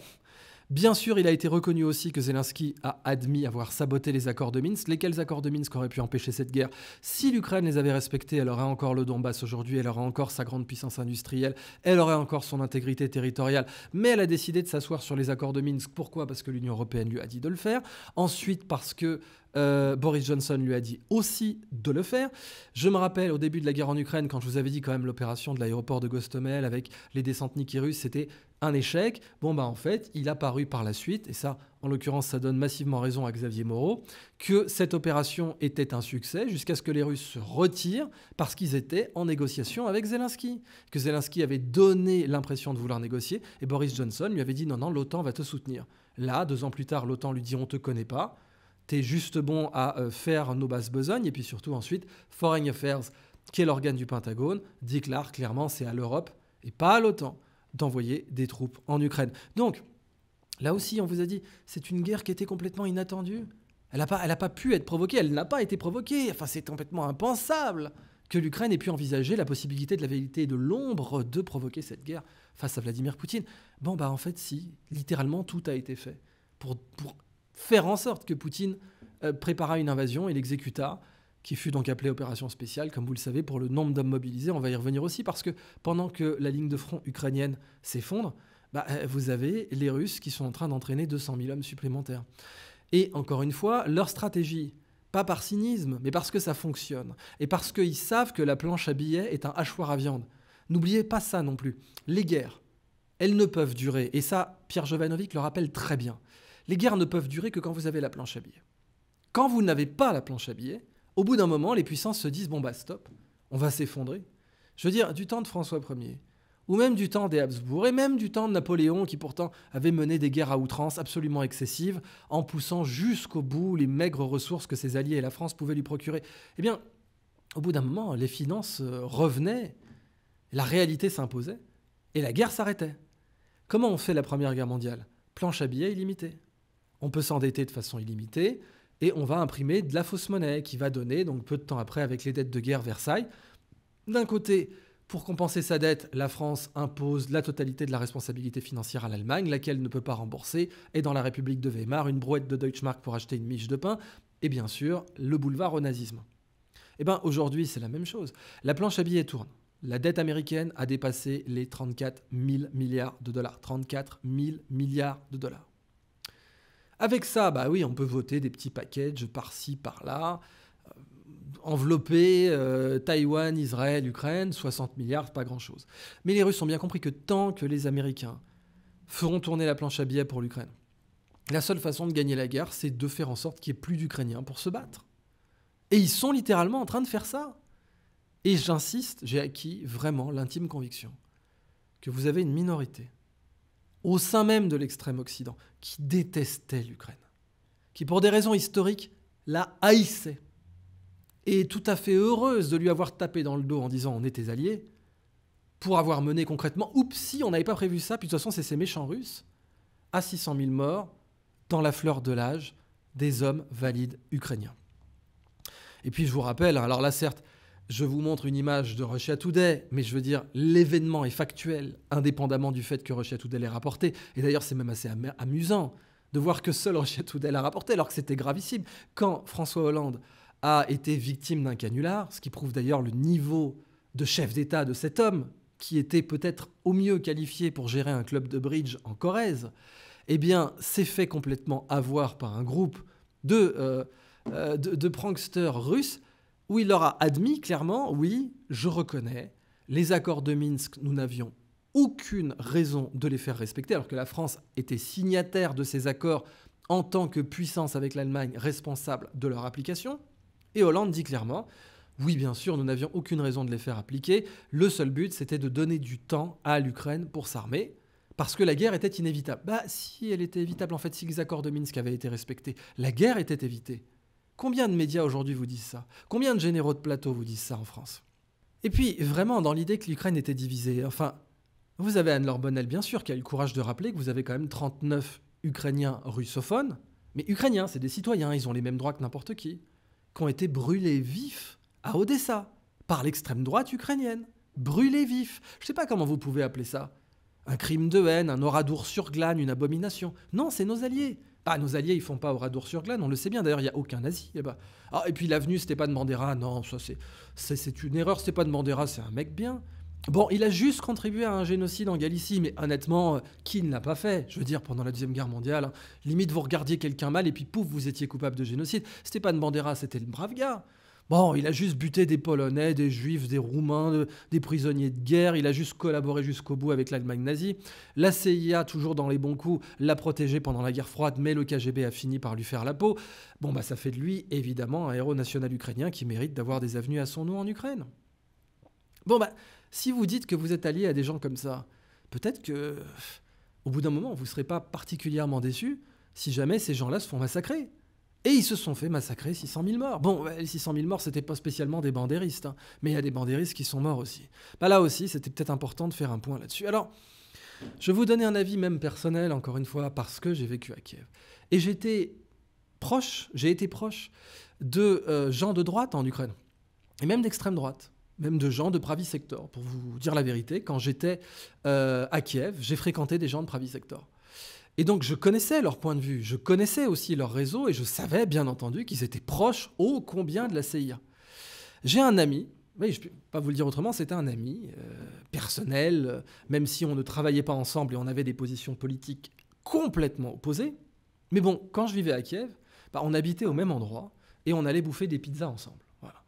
Bien sûr, il a été reconnu aussi que Zelensky a admis avoir saboté les accords de Minsk. Lesquels accords de Minsk auraient pu empêcher cette guerre? Si l'Ukraine les avait respectés, elle aurait encore le Donbass aujourd'hui, elle aurait encore sa grande puissance industrielle, elle aurait encore son intégrité territoriale. Mais elle a décidé de s'asseoir sur les accords de Minsk. Pourquoi? Parce que l'Union européenne lui a dit de le faire. Ensuite, parce que Boris Johnson lui a dit aussi de le faire. Je me rappelle au début de la guerre en Ukraine, quand je vous avais dit quand même l'opération de l'aéroport de Gostomel avec les descentes Niki russes, c'était un échec. Bon, bah en fait, il a paru par la suite, et ça, en l'occurrence, ça donne massivement raison à Xavier Moreau, que cette opération était un succès jusqu'à ce que les Russes se retirent parce qu'ils étaient en négociation avec Zelensky. Que Zelensky avait donné l'impression de vouloir négocier, et Boris Johnson lui avait dit non, l'OTAN va te soutenir. Là, 2 ans plus tard, l'OTAN lui dit on te connaît pas. T'es juste bon à faire nos basses besognes. Et puis surtout ensuite, Foreign Affairs, qui est l'organe du Pentagone, déclare clairement c'est à l'Europe et pas à l'OTAN d'envoyer des troupes en Ukraine. Donc, là aussi, on vous a dit, c'est une guerre qui était complètement inattendue. Elle n'a pas pu être provoquée, elle n'a pas été provoquée. Enfin, c'est complètement impensable que l'Ukraine ait pu envisager la possibilité de la vérité et de l'ombre de provoquer cette guerre face à Vladimir Poutine. Bon, bah en fait, si, littéralement, tout a été fait pour faire en sorte que Poutine prépara une invasion et l'exécuta, qui fut donc appelée opération spéciale, comme vous le savez, pour le nombre d'hommes mobilisés. On va y revenir aussi, parce que pendant que la ligne de front ukrainienne s'effondre, vous avez les Russes qui sont en train d'entraîner 200 000 hommes supplémentaires. Et encore une fois, leur stratégie, pas par cynisme, mais parce que ça fonctionne, et parce qu'ils savent que la planche à billets est un hachoir à viande. N'oubliez pas ça non plus. Les guerres, elles ne peuvent durer, et ça, Pierre Jovanovic le rappelle très bien. Les guerres ne peuvent durer que quand vous avez la planche à billets. Quand vous n'avez pas la planche à billets, au bout d'un moment, les puissances se disent « bon bah stop, on va s'effondrer ». Je veux dire, du temps de François Ier, ou même du temps des Habsbourg, et même du temps de Napoléon, qui pourtant avait mené des guerres à outrance absolument excessives, en poussant jusqu'au bout les maigres ressources que ses alliés et la France pouvaient lui procurer. Eh bien, au bout d'un moment, les finances revenaient, la réalité s'imposait, et la guerre s'arrêtait. Comment on fait la Première Guerre mondiale? Planche à billets illimitée. On peut s'endetter de façon illimitée et on va imprimer de la fausse monnaie qui va donner, donc peu de temps après, avec les dettes de guerre Versailles. D'un côté, pour compenser sa dette, la France impose la totalité de la responsabilité financière à l'Allemagne, laquelle ne peut pas rembourser, et dans la République de Weimar, une brouette de Deutschmark pour acheter une miche de pain, et bien sûr, le boulevard au nazisme. Eh bien, aujourd'hui, c'est la même chose. La planche à billets tourne. La dette américaine a dépassé les 34 000 milliards de dollars. 34 000 milliards de dollars. Avec ça, bah oui, on peut voter des petits packages par-ci, par-là, envelopper Taïwan, Israël, Ukraine, 60 milliards, c'est pas grand-chose. Mais les Russes ont bien compris que tant que les Américains feront tourner la planche à billets pour l'Ukraine, la seule façon de gagner la guerre, c'est de faire en sorte qu'il n'y ait plus d'Ukrainiens pour se battre. Et ils sont littéralement en train de faire ça. Et j'insiste, j'ai acquis vraiment l'intime conviction que vous avez une minorité au sein même de l'extrême Occident, qui détestait l'Ukraine, qui pour des raisons historiques la haïssait, et tout à fait heureuse de lui avoir tapé dans le dos en disant « on est tes alliés », pour avoir mené concrètement « oups, si, on n'avait pas prévu ça, puis de toute façon c'est ces méchants Russes », à 600 000 morts, dans la fleur de l'âge, des hommes valides ukrainiens. Et puis je vous rappelle, alors là certes, je vous montre une image de Russia Today, mais je veux dire, l'événement est factuel, indépendamment du fait que Russia Today l'ait rapporté. Et d'ailleurs, c'est même assez amusant de voir que seul Russia Today l'a rapporté, alors que c'était gravissime. Quand François Hollande a été victime d'un canular, ce qui prouve d'ailleurs le niveau de chef d'État de cet homme, qui était peut-être au mieux qualifié pour gérer un club de bridge en Corrèze, eh bien, s'est fait complètement avoir par un groupe de pranksters russes, où il leur a admis clairement, oui, je reconnais, les accords de Minsk, nous n'avions aucune raison de les faire respecter, alors que la France était signataire de ces accords en tant que puissance avec l'Allemagne responsable de leur application. Et Hollande dit clairement, oui, bien sûr, nous n'avions aucune raison de les faire appliquer. Le seul but, c'était de donner du temps à l'Ukraine pour s'armer, parce que la guerre était inévitable. Bah, si elle était évitable, en fait, si les accords de Minsk avaient été respectés, la guerre était évitée. Combien de médias aujourd'hui vous disent ça? Combien de généraux de plateau vous disent ça en France? Et puis, vraiment, dans l'idée que l'Ukraine était divisée, enfin, vous avez Anne-Laure Bonnel, bien sûr, qui a eu le courage de rappeler que vous avez quand même 39 Ukrainiens russophones, mais Ukrainiens, c'est des citoyens, ils ont les mêmes droits que n'importe qui ont été brûlés vifs à Odessa, par l'extrême droite ukrainienne. Brûlés vifs. Je ne sais pas comment vous pouvez appeler ça. un crime de haine, un Oradour-sur-Glane, une abomination. Non, c'est nos alliés. Ah, nos alliés, ils font pas Oradour-sur-Glane, on le sait bien. D'ailleurs, il n'y a aucun nazi là-bas. Ah, et puis l'avenue Stéphane Bandera, non, ça c'est une erreur. Stéphane Bandera, c'est un mec bien. Bon, il a juste contribué à un génocide en Galicie, mais honnêtement, qui ne l'a pas fait? Je veux dire, pendant la Deuxième Guerre mondiale, hein, limite vous regardiez quelqu'un mal et puis pouf, vous étiez coupable de génocide. Stéphane Bandera, c'était le brave gars. Bon, il a juste buté des Polonais, des Juifs, des Roumains, des prisonniers de guerre. Il a juste collaboré jusqu'au bout avec l'Allemagne nazie. La CIA, toujours dans les bons coups, l'a protégé pendant la guerre froide, mais le KGB a fini par lui faire la peau. Bon, bah ça fait de lui, évidemment, un héros national ukrainien qui mérite d'avoir des avenues à son nom en Ukraine. Bon, bah, si vous dites que vous êtes allié à des gens comme ça, peut-être que, au bout d'un moment, vous ne serez pas particulièrement déçu si jamais ces gens-là se font massacrer. Et ils se sont fait massacrer 600 000 morts. Bon, les 600 000 morts, c'était pas spécialement des bandéristes, hein, mais il y a des bandéristes qui sont morts aussi. Bah là aussi, c'était peut-être important de faire un point là-dessus. Alors, je vais vous donner un avis même personnel, encore une fois, parce que j'ai vécu à Kiev. Et j'ai été proche de gens de droite en Ukraine, et même d'extrême droite, même de gens de Pravi Sector. Pour vous dire la vérité, quand j'étais à Kiev, j'ai fréquenté des gens de Pravi Sector. Et donc, je connaissais leur point de vue, je connaissais aussi leur réseau, et je savais, bien entendu, qu'ils étaient proches ô combien de la CIA. J'ai un ami, oui, je ne peux pas vous le dire autrement, c'était un ami personnel, même si on ne travaillait pas ensemble et on avait des positions politiques complètement opposées. Mais bon, quand je vivais à Kiev, bah, on habitait au même endroit, et on allait bouffer des pizzas ensemble. Voilà.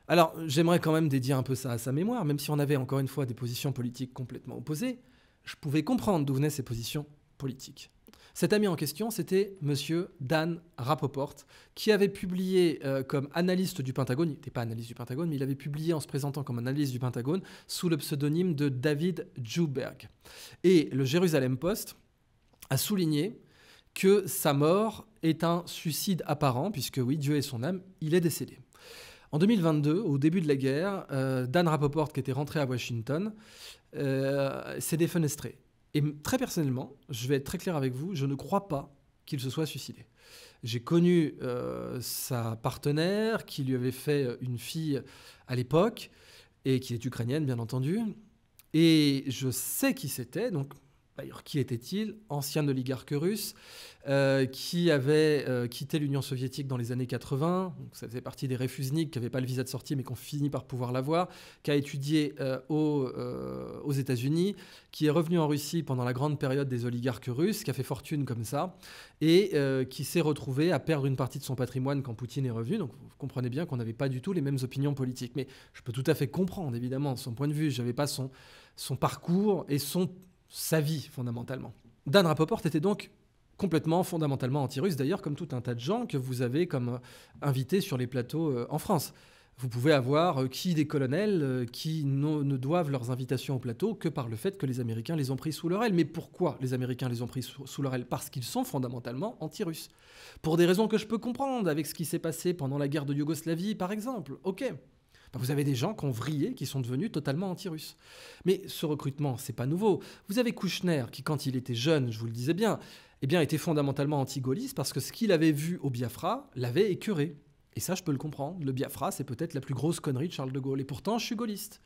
Alors, j'aimerais quand même dédier un peu ça à sa mémoire, même si on avait encore une fois des positions politiques complètement opposées, je pouvais comprendre d'où venaient ces positions politique. Cet ami en question, c'était monsieur Dan Rapoport, qui avait publié comme analyste du Pentagone, il n'était pas analyste du Pentagone, mais il avait publié en se présentant comme analyste du Pentagone sous le pseudonyme de David Djouberg. Et le Jérusalem Post a souligné que sa mort est un suicide apparent, puisque oui, Dieu est son âme, il est décédé. En 2022, au début de la guerre, Dan Rapoport, qui était rentré à Washington, s'est défenestré. Et très personnellement, je vais être très clair avec vous, je ne crois pas qu'il se soit suicidé. J'ai connu sa partenaire qui lui avait fait une fille à l'époque, et qui est ukrainienne bien entendu, et je sais qui c'était, donc d'ailleurs qui était-il? Ancien oligarque russe qui avait quitté l'Union soviétique dans les années 80, donc ça faisait partie des réfusniks qui n'avaient pas le visa de sortie mais qui ont fini par pouvoir l'avoir, qui a étudié aux États-Unis, qui est revenu en Russie pendant la grande période des oligarques russes, qui a fait fortune comme ça, et qui s'est retrouvé à perdre une partie de son patrimoine quand Poutine est revenu. Donc vous comprenez bien qu'on n'avait pas du tout les mêmes opinions politiques. Mais je peux tout à fait comprendre, évidemment, son point de vue. Je n'avais pas son parcours et sa vie, fondamentalement. Dan Rapoport était donc complètement, fondamentalement anti-russe, d'ailleurs, comme tout un tas de gens que vous avez comme invités sur les plateaux en France. Vous pouvez avoir des colonels qui ne doivent leurs invitations au plateau que par le fait que les Américains les ont pris sous leur aile. Mais pourquoi les Américains les ont pris sous leur aile? Parce qu'ils sont fondamentalement anti-russes. Pour des raisons que je peux comprendre, avec ce qui s'est passé pendant la guerre de Yougoslavie, par exemple. Ok. Vous avez des gens qui ont vrillé, qui sont devenus totalement anti-russes. Mais ce recrutement, c'est pas nouveau. Vous avez Kouchner, qui, quand il était jeune, je vous le disais bien, était fondamentalement anti-gaulliste parce que ce qu'il avait vu au Biafra l'avait écœuré. Et ça, je peux le comprendre. Le Biafra, c'est peut-être la plus grosse connerie de Charles de Gaulle. Et pourtant, je suis gaulliste.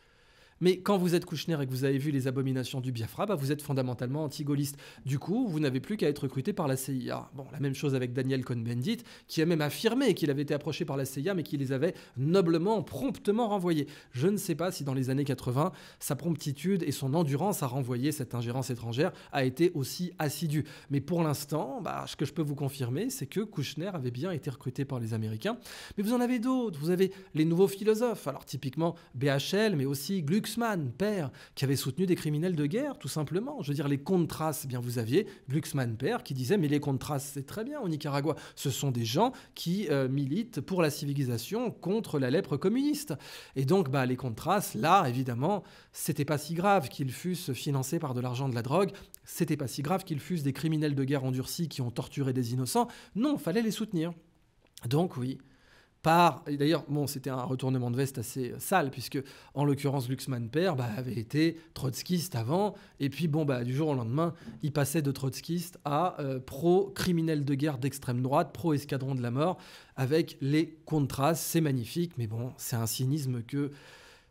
Mais quand vous êtes Kouchner et que vous avez vu les abominations du Biafra, vous êtes fondamentalement anti-gaulliste. Du coup, vous n'avez plus qu'à être recruté par la CIA. Bon, la même chose avec Daniel Cohn-Bendit, qui a même affirmé qu'il avait été approché par la CIA, mais qui les avait noblement, promptement renvoyés. Je ne sais pas si dans les années 80, sa promptitude et son endurance à renvoyer cette ingérence étrangère a été aussi assidue. Mais pour l'instant, ce que je peux vous confirmer, c'est que Kouchner avait bien été recruté par les Américains. Mais vous en avez d'autres. Vous avez les nouveaux philosophes. Alors typiquement BHL, mais aussi Glucksmann, père, qui avait soutenu des criminels de guerre, tout simplement. Je veux dire, les Contras, bien vous aviez Glucksmann, père, qui disait « Mais les Contras, c'est très bien au Nicaragua. Ce sont des gens qui militent pour la civilisation contre la lèpre communiste. » Et donc, les Contras, là, évidemment, c'était pas si grave qu'ils fussent financés par de l'argent de la drogue. C'était pas si grave qu'ils fussent des criminels de guerre endurcis qui ont torturé des innocents. Non, fallait les soutenir. Donc, oui. Et d'ailleurs, c'était un retournement de veste assez sale, puisque, en l'occurrence, Glucksmann père avait été trotskiste avant, et puis, du jour au lendemain, il passait de trotskiste à pro-criminel de guerre d'extrême droite, pro-escadron de la mort, avec les Contras. C'est magnifique, mais c'est un cynisme que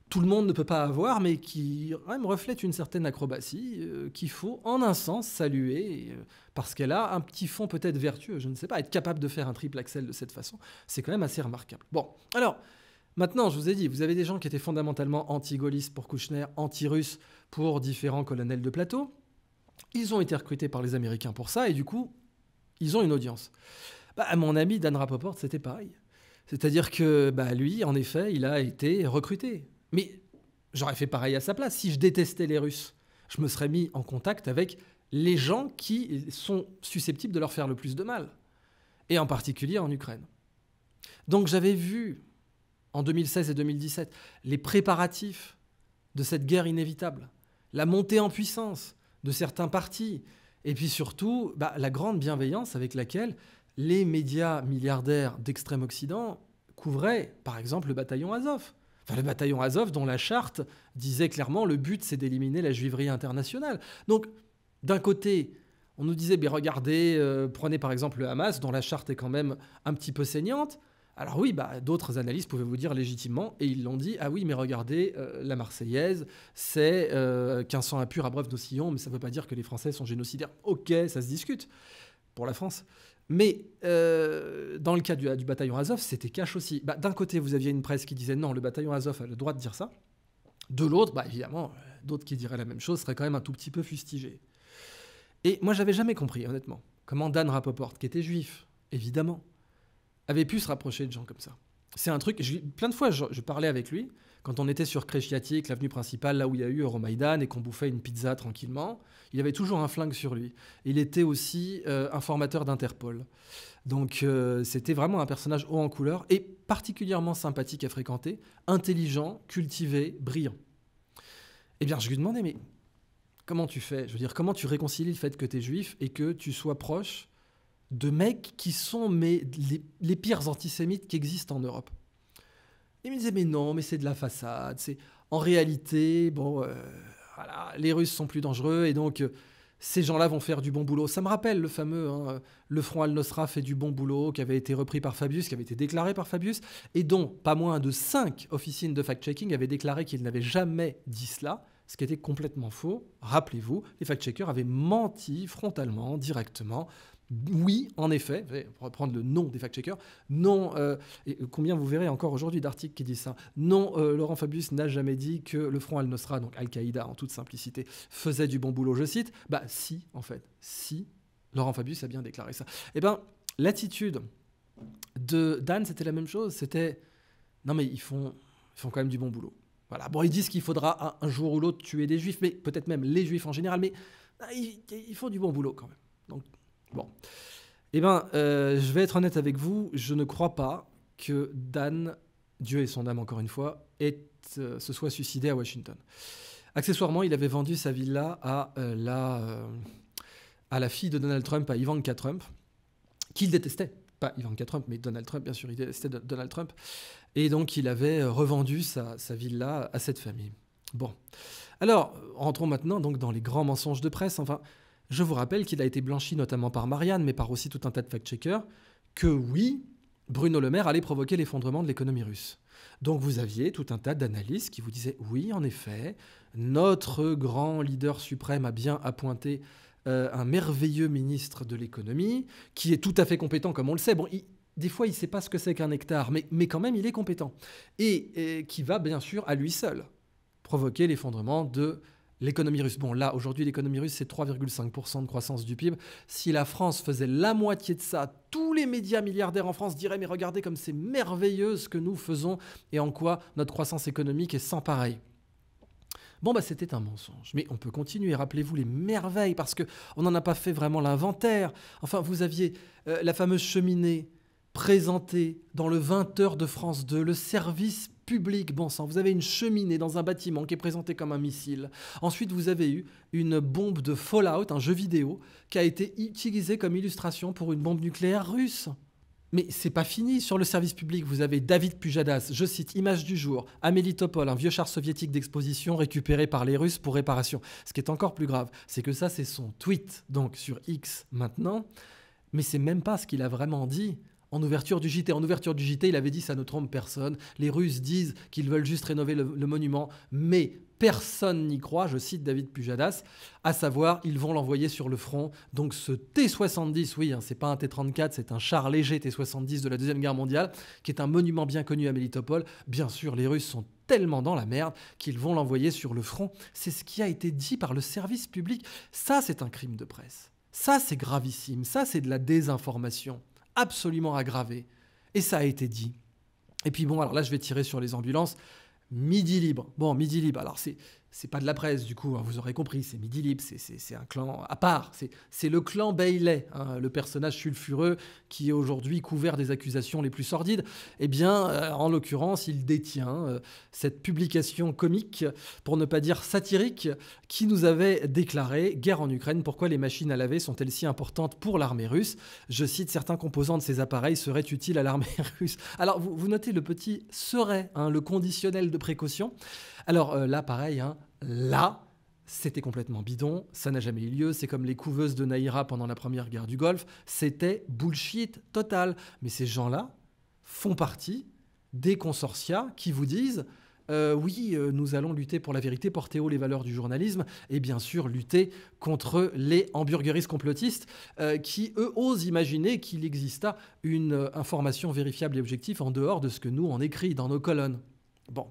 tout le monde ne peut pas avoir, mais qui quand même reflète une certaine acrobatie qu'il faut en un sens saluer, parce qu'elle a un petit fond peut-être vertueux, je ne sais pas, être capable de faire un triple axel de cette façon, c'est quand même assez remarquable. Bon, alors, maintenant, je vous ai dit, vous avez des gens qui étaient fondamentalement anti-gaullistes pour Kouchner, anti-russes pour différents colonels de plateau. Ils ont été recrutés par les Américains pour ça, et du coup, ils ont une audience. Mon ami Dan Rapoport, c'était pareil. C'est-à-dire que lui, en effet, il a été recruté. Mais j'aurais fait pareil à sa place. Si je détestais les Russes, je me serais mis en contact avec les gens qui sont susceptibles de leur faire le plus de mal. Et en particulier en Ukraine. Donc j'avais vu, en 2016 et 2017, les préparatifs de cette guerre inévitable, la montée en puissance de certains partis, et puis surtout la grande bienveillance avec laquelle les médias milliardaires d'extrême Occident couvraient, par exemple, le bataillon Azov. Enfin, le bataillon Azov dont la charte disait clairement le but, c'est d'éliminer la juiverie internationale. Donc, d'un côté, on nous disait, regardez, prenez par exemple le Hamas, dont la charte est quand même un petit peu saignante. Alors oui, d'autres analystes pouvaient vous dire légitimement, et ils l'ont dit, ah oui, mais regardez, la Marseillaise, c'est qu'un sang impur abreuve nos sillons, mais ça ne veut pas dire que les Français sont génocidaires. Ok, ça se discute pour la France. Mais dans le cas du bataillon Azov, c'était cash aussi. D'un côté, vous aviez une presse qui disait non, le bataillon Azov a le droit de dire ça. De l'autre, évidemment, d'autres qui diraient la même chose seraient quand même un tout petit peu fustigés. Et moi, j'avais jamais compris, honnêtement, comment Dan Rapoport, qui était juif, évidemment, avait pu se rapprocher de gens comme ça. C'est un truc, plein de fois, je parlais avec lui, quand on était sur Kreshchatyk, l'avenue principale, là où il y a eu Euromaïdan, et qu'on bouffait une pizza tranquillement, il avait toujours un flingue sur lui. Il était aussi informateur d'Interpol. Donc c'était vraiment un personnage haut en couleur, et particulièrement sympathique à fréquenter, intelligent, cultivé, brillant. Eh bien, je lui demandais, mais comment tu fais ? Je veux dire, comment tu réconcilies le fait que tu es juif et que tu sois proche de mecs qui sont les pires antisémites qui existent en Europe ? Il me disait, mais non, mais c'est de la façade. En réalité, voilà, les Russes sont plus dangereux et donc ces gens-là vont faire du bon boulot. Ça me rappelle le fameux le Front Al-Nosra fait du bon boulot, qui avait été repris par Fabius, qui avait été déclaré par Fabius, et dont pas moins de 5 officines de fact-checking avaient déclaré qu'ils n'avaient jamais dit cela, ce qui était complètement faux. Rappelez-vous, les fact-checkers avaient menti frontalement, directement. Oui, en effet, pour reprendre le nom des fact-checkers, non, et combien vous verrez encore aujourd'hui d'articles qui disent ça, non, Laurent Fabius n'a jamais dit que le Front Al-Nosra, donc Al-Qaïda en toute simplicité, faisait du bon boulot, je cite. Si, en fait, si, Laurent Fabius a bien déclaré ça. Eh bien, l'attitude de Dan, c'était la même chose, c'était, non mais ils font quand même du bon boulot. Voilà. Bon, ils disent qu'il faudra un jour ou l'autre tuer des juifs, mais peut-être même les juifs en général, mais ils font du bon boulot quand même. Donc, bon. Eh bien, je vais être honnête avec vous, je ne crois pas que Dan, Dieu et son âme encore une fois, se soit suicidé à Washington. Accessoirement, il avait vendu sa villa à la fille de Donald Trump, à Ivanka Trump, qu'il détestait. Pas Ivanka Trump, mais Donald Trump, bien sûr, il détestait Donald Trump. Et donc, il avait revendu sa villa à cette famille. Bon. Alors, rentrons maintenant donc dans les grands mensonges de presse. Enfin, je vous rappelle qu'il a été blanchi notamment par Marianne, mais par aussi tout un tas de fact-checkers, que oui, Bruno Le Maire allait provoquer l'effondrement de l'économie russe. Donc vous aviez tout un tas d'analystes qui vous disaient « Oui, en effet, notre grand leader suprême a bien appointé un merveilleux ministre de l'économie, qui est tout à fait compétent, comme on le sait. Bon, des fois, il ne sait pas ce que c'est qu'un hectare, mais quand même, il est compétent. Et qui va, bien sûr, à lui seul, provoquer l'effondrement de l'économie russe. Bon, là, aujourd'hui, l'économie russe, c'est 3,5% de croissance du PIB. Si la France faisait la moitié de ça, tous les médias milliardaires en France diraient « Mais regardez comme c'est merveilleux ce que nous faisons et en quoi notre croissance économique est sans pareil ». Bon, c'était un mensonge. Mais on peut continuer. Rappelez-vous les merveilles, parce qu'on n'en a pas fait vraiment l'inventaire. Enfin, vous aviez la fameuse cheminée présentée dans le 20h de France 2, le service public, bon sang. Vous avez une cheminée dans un bâtiment qui est présentée comme un missile. Ensuite, vous avez eu une bombe de Fallout, un jeu vidéo, qui a été utilisé comme illustration pour une bombe nucléaire russe. Mais c'est pas fini. Sur le service public, vous avez David Pujadas, je cite, image du jour, Amélie Topol, un vieux char soviétique d'exposition récupéré par les Russes pour réparation. Ce qui est encore plus grave, c'est que ça, c'est son tweet, donc sur X maintenant, mais c'est même pas ce qu'il a vraiment dit En ouverture du JT. En ouverture du JT, il avait dit « ça ne trompe personne ». Les Russes disent qu'ils veulent juste rénover le monument, mais personne n'y croit, je cite David Pujadas, à savoir, ils vont l'envoyer sur le front. Donc ce T-70, oui, hein, c'est pas un T-34, c'est un char léger T-70 de la Deuxième Guerre mondiale, qui est un monument bien connu à Mélitopol. Bien sûr, les Russes sont tellement dans la merde qu'ils vont l'envoyer sur le front. C'est ce qui a été dit par le service public. Ça, c'est un crime de presse. Ça, c'est gravissime. Ça, c'est de la désinformation absolument aggravée. Et ça a été dit. Et puis bon, alors là, je vais tirer sur les ambulances. Midi Libre. Bon, Midi Libre, alors c'est pas de la presse du coup, hein, vous aurez compris, c'est Midi Libre, c'est un clan à part, c'est le clan Bailey, hein, le personnage sulfureux qui est aujourd'hui couvert des accusations les plus sordides. Eh bien, en l'occurrence, il détient cette publication comique, pour ne pas dire satirique, qui nous avait déclaré « Guerre en Ukraine, pourquoi les machines à laver sont-elles si importantes pour l'armée russe ?» Je cite « Certains composants de ces appareils seraient utiles à l'armée russe. » Alors, vous notez le petit « serait hein, », le conditionnel de précaution. Alors là, pareil, hein, là, c'était complètement bidon, ça n'a jamais eu lieu, c'est comme les couveuses de Naïra pendant la première guerre du Golfe, c'était bullshit total. Mais ces gens-là font partie des consortia qui vous disent oui, nous allons lutter pour la vérité, porter haut les valeurs du journalisme et bien sûr lutter contre les hamburgeristes complotistes qui, eux, osent imaginer qu'il exista une information vérifiable et objective en dehors de ce que nous, on écrit dans nos colonnes. Bon.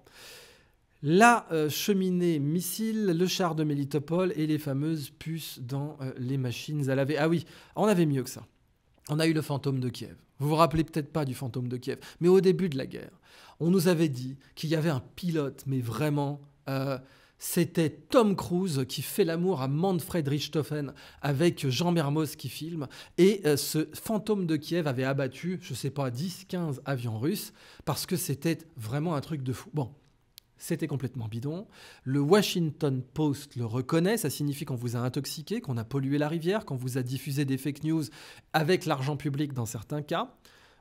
La cheminée missile, le char de Mélitopol et les fameuses puces dans les machines à laver. Ah oui, on avait mieux que ça. On a eu le fantôme de Kiev. Vous vous rappelez peut-être pas du fantôme de Kiev, mais au début de la guerre, on nous avait dit qu'il y avait un pilote, mais vraiment, c'était Tom Cruise qui fait l'amour à Manfred Richthofen avec Jean Mermoz qui filme. Et ce fantôme de Kiev avait abattu, je sais pas, 10-15 avions russes parce que c'était vraiment un truc de fou. Bon. C'était complètement bidon. Le Washington Post le reconnaît. Ça signifie qu'on vous a intoxiqué, qu'on a pollué la rivière, qu'on vous a diffusé des fake news avec l'argent public dans certains cas.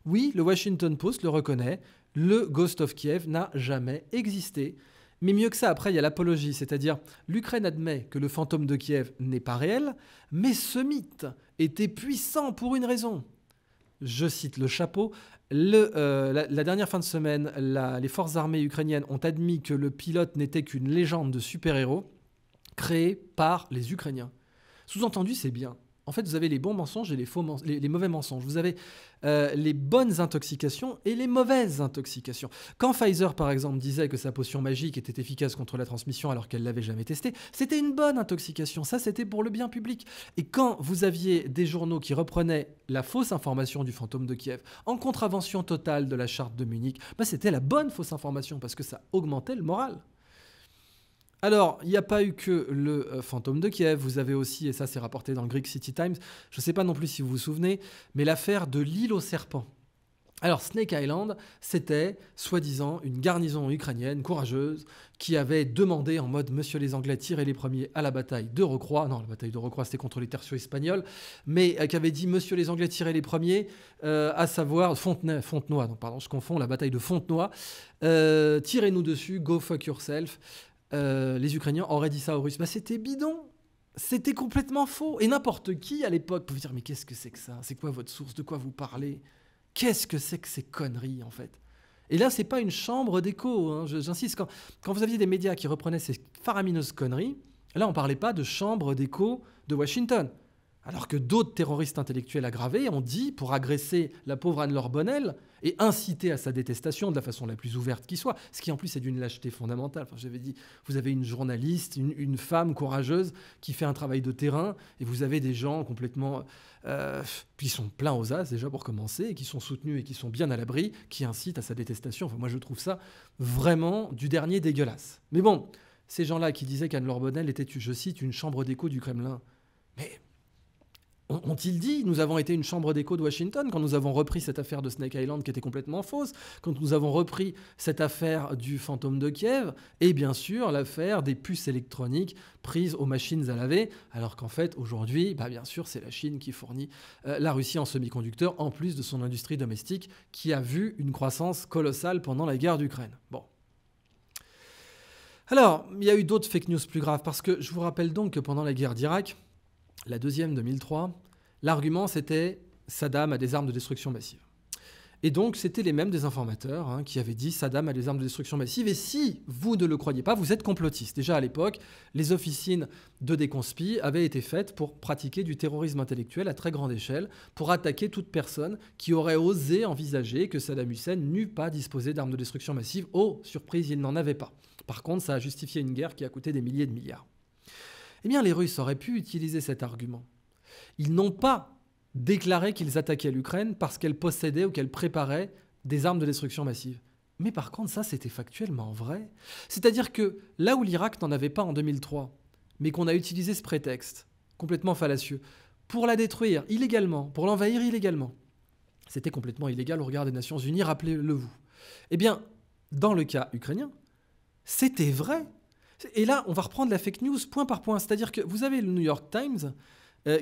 Oui, le Washington Post le reconnaît. Le Ghost of Kiev n'a jamais existé. Mais mieux que ça, après, il y a l'apologie. C'est-à-dire, l'Ukraine admet que le fantôme de Kiev n'est pas réel, mais ce mythe était puissant pour une raison. Je cite le chapeau. La dernière fin de semaine, les forces armées ukrainiennes ont admis que le pilote n'était qu'une légende de super-héros créée par les Ukrainiens. Sous-entendu, c'est bien. En fait, vous avez les bons mensonges et les mauvais mensonges. Vous avez les bonnes intoxications et les mauvaises intoxications. Quand Pfizer, par exemple, disait que sa potion magique était efficace contre la transmission alors qu'elle ne l'avait jamais testée, c'était une bonne intoxication. Ça, c'était pour le bien public. Et quand vous aviez des journaux qui reprenaient la fausse information du fantôme de Kiev en contravention totale de la charte de Munich, bah, c'était la bonne fausse information parce que ça augmentait le moral. Alors, il n'y a pas eu que le fantôme de Kiev, vous avez aussi, et ça c'est rapporté dans le Greek City Times, je ne sais pas non plus si vous vous souvenez, mais l'affaire de l'île aux serpents. Alors, Snake Island, c'était, soi-disant, une garnison ukrainienne courageuse qui avait demandé en mode « Monsieur les Anglais, tirez les premiers à la bataille de Rocroi ». Non, la bataille de Rocroi, c'était contre les tertiaux espagnols, mais qui avait dit « Monsieur les Anglais, tirez les premiers », à savoir Fontenoy, non, pardon, je confonds, la bataille de Fontenoy. Tirez-nous dessus, go fuck yourself ». Les Ukrainiens auraient dit ça aux Russes. Bah, c'était bidon. C'était complètement faux. Et n'importe qui, à l'époque, pouvait dire « Mais qu'est-ce que c'est que ça? C'est quoi votre source? De quoi vous parlez? Qu'est-ce que c'est que ces conneries, en fait ?» Et là, c'est pas une chambre d'écho. Hein. J'insiste, quand vous aviez des médias qui reprenaient ces faramineuses conneries, là, on parlait pas de chambre d'écho de Washington. Alors que d'autres terroristes intellectuels aggravés ont dit, pour agresser la pauvre Anne-Laure Bonnell et inciter à sa détestation de la façon la plus ouverte qui soit, ce qui en plus est d'une lâcheté fondamentale. Enfin, j'avais dit, vous avez une journaliste, une femme courageuse qui fait un travail de terrain, et vous avez des gens complètement qui sont pleins aux as déjà pour commencer, et qui sont soutenus et qui sont bien à l'abri, qui incitent à sa détestation. Enfin, moi, je trouve ça vraiment du dernier dégueulasse. Mais bon, ces gens-là qui disaient qu'Anne-Laure Bonnell était, je cite, une chambre d'écho du Kremlin, mais ont-ils dit, nous avons été une chambre d'écho de Washington quand nous avons repris cette affaire de Snake Island qui était complètement fausse, quand nous avons repris cette affaire du fantôme de Kiev, et bien sûr l'affaire des puces électroniques prises aux machines à laver, alors qu'en fait aujourd'hui, bah bien sûr c'est la Chine qui fournit la Russie en semi-conducteurs, en plus de son industrie domestique qui a vu une croissance colossale pendant la guerre d'Ukraine. Bon. Alors, il y a eu d'autres fake news plus graves, parce que je vous rappelle donc que pendant la guerre d'Irak, la deuxième 2003, l'argument c'était Saddam a des armes de destruction massive. Et donc, c'était les mêmes des informateurs qui avaient dit Saddam a des armes de destruction massive. Et si vous ne le croyez pas, vous êtes complotiste. Déjà à l'époque, les officines de déconspi avaient été faites pour pratiquer du terrorisme intellectuel à très grande échelle, pour attaquer toute personne qui aurait osé envisager que Saddam Hussein n'eût pas disposé d'armes de destruction massive. Oh, surprise, il n'en avait pas. Par contre, ça a justifié une guerre qui a coûté des milliers de milliards. Eh bien, les Russes auraient pu utiliser cet argument. Ils n'ont pas déclaré qu'ils attaquaient l'Ukraine parce qu'elle possédait ou qu'elle préparait des armes de destruction massive. Mais par contre, ça, c'était factuellement vrai. C'est-à-dire que là où l'Irak n'en avait pas en 2003, mais qu'on a utilisé ce prétexte, complètement fallacieux, pour la détruire illégalement, pour l'envahir illégalement, c'était complètement illégal au regard des Nations Unies, rappelez-le vous. Eh bien, dans le cas ukrainien, c'était vrai. Et là, on va reprendre la fake news point par point. C'est-à-dire que vous avez le New York Times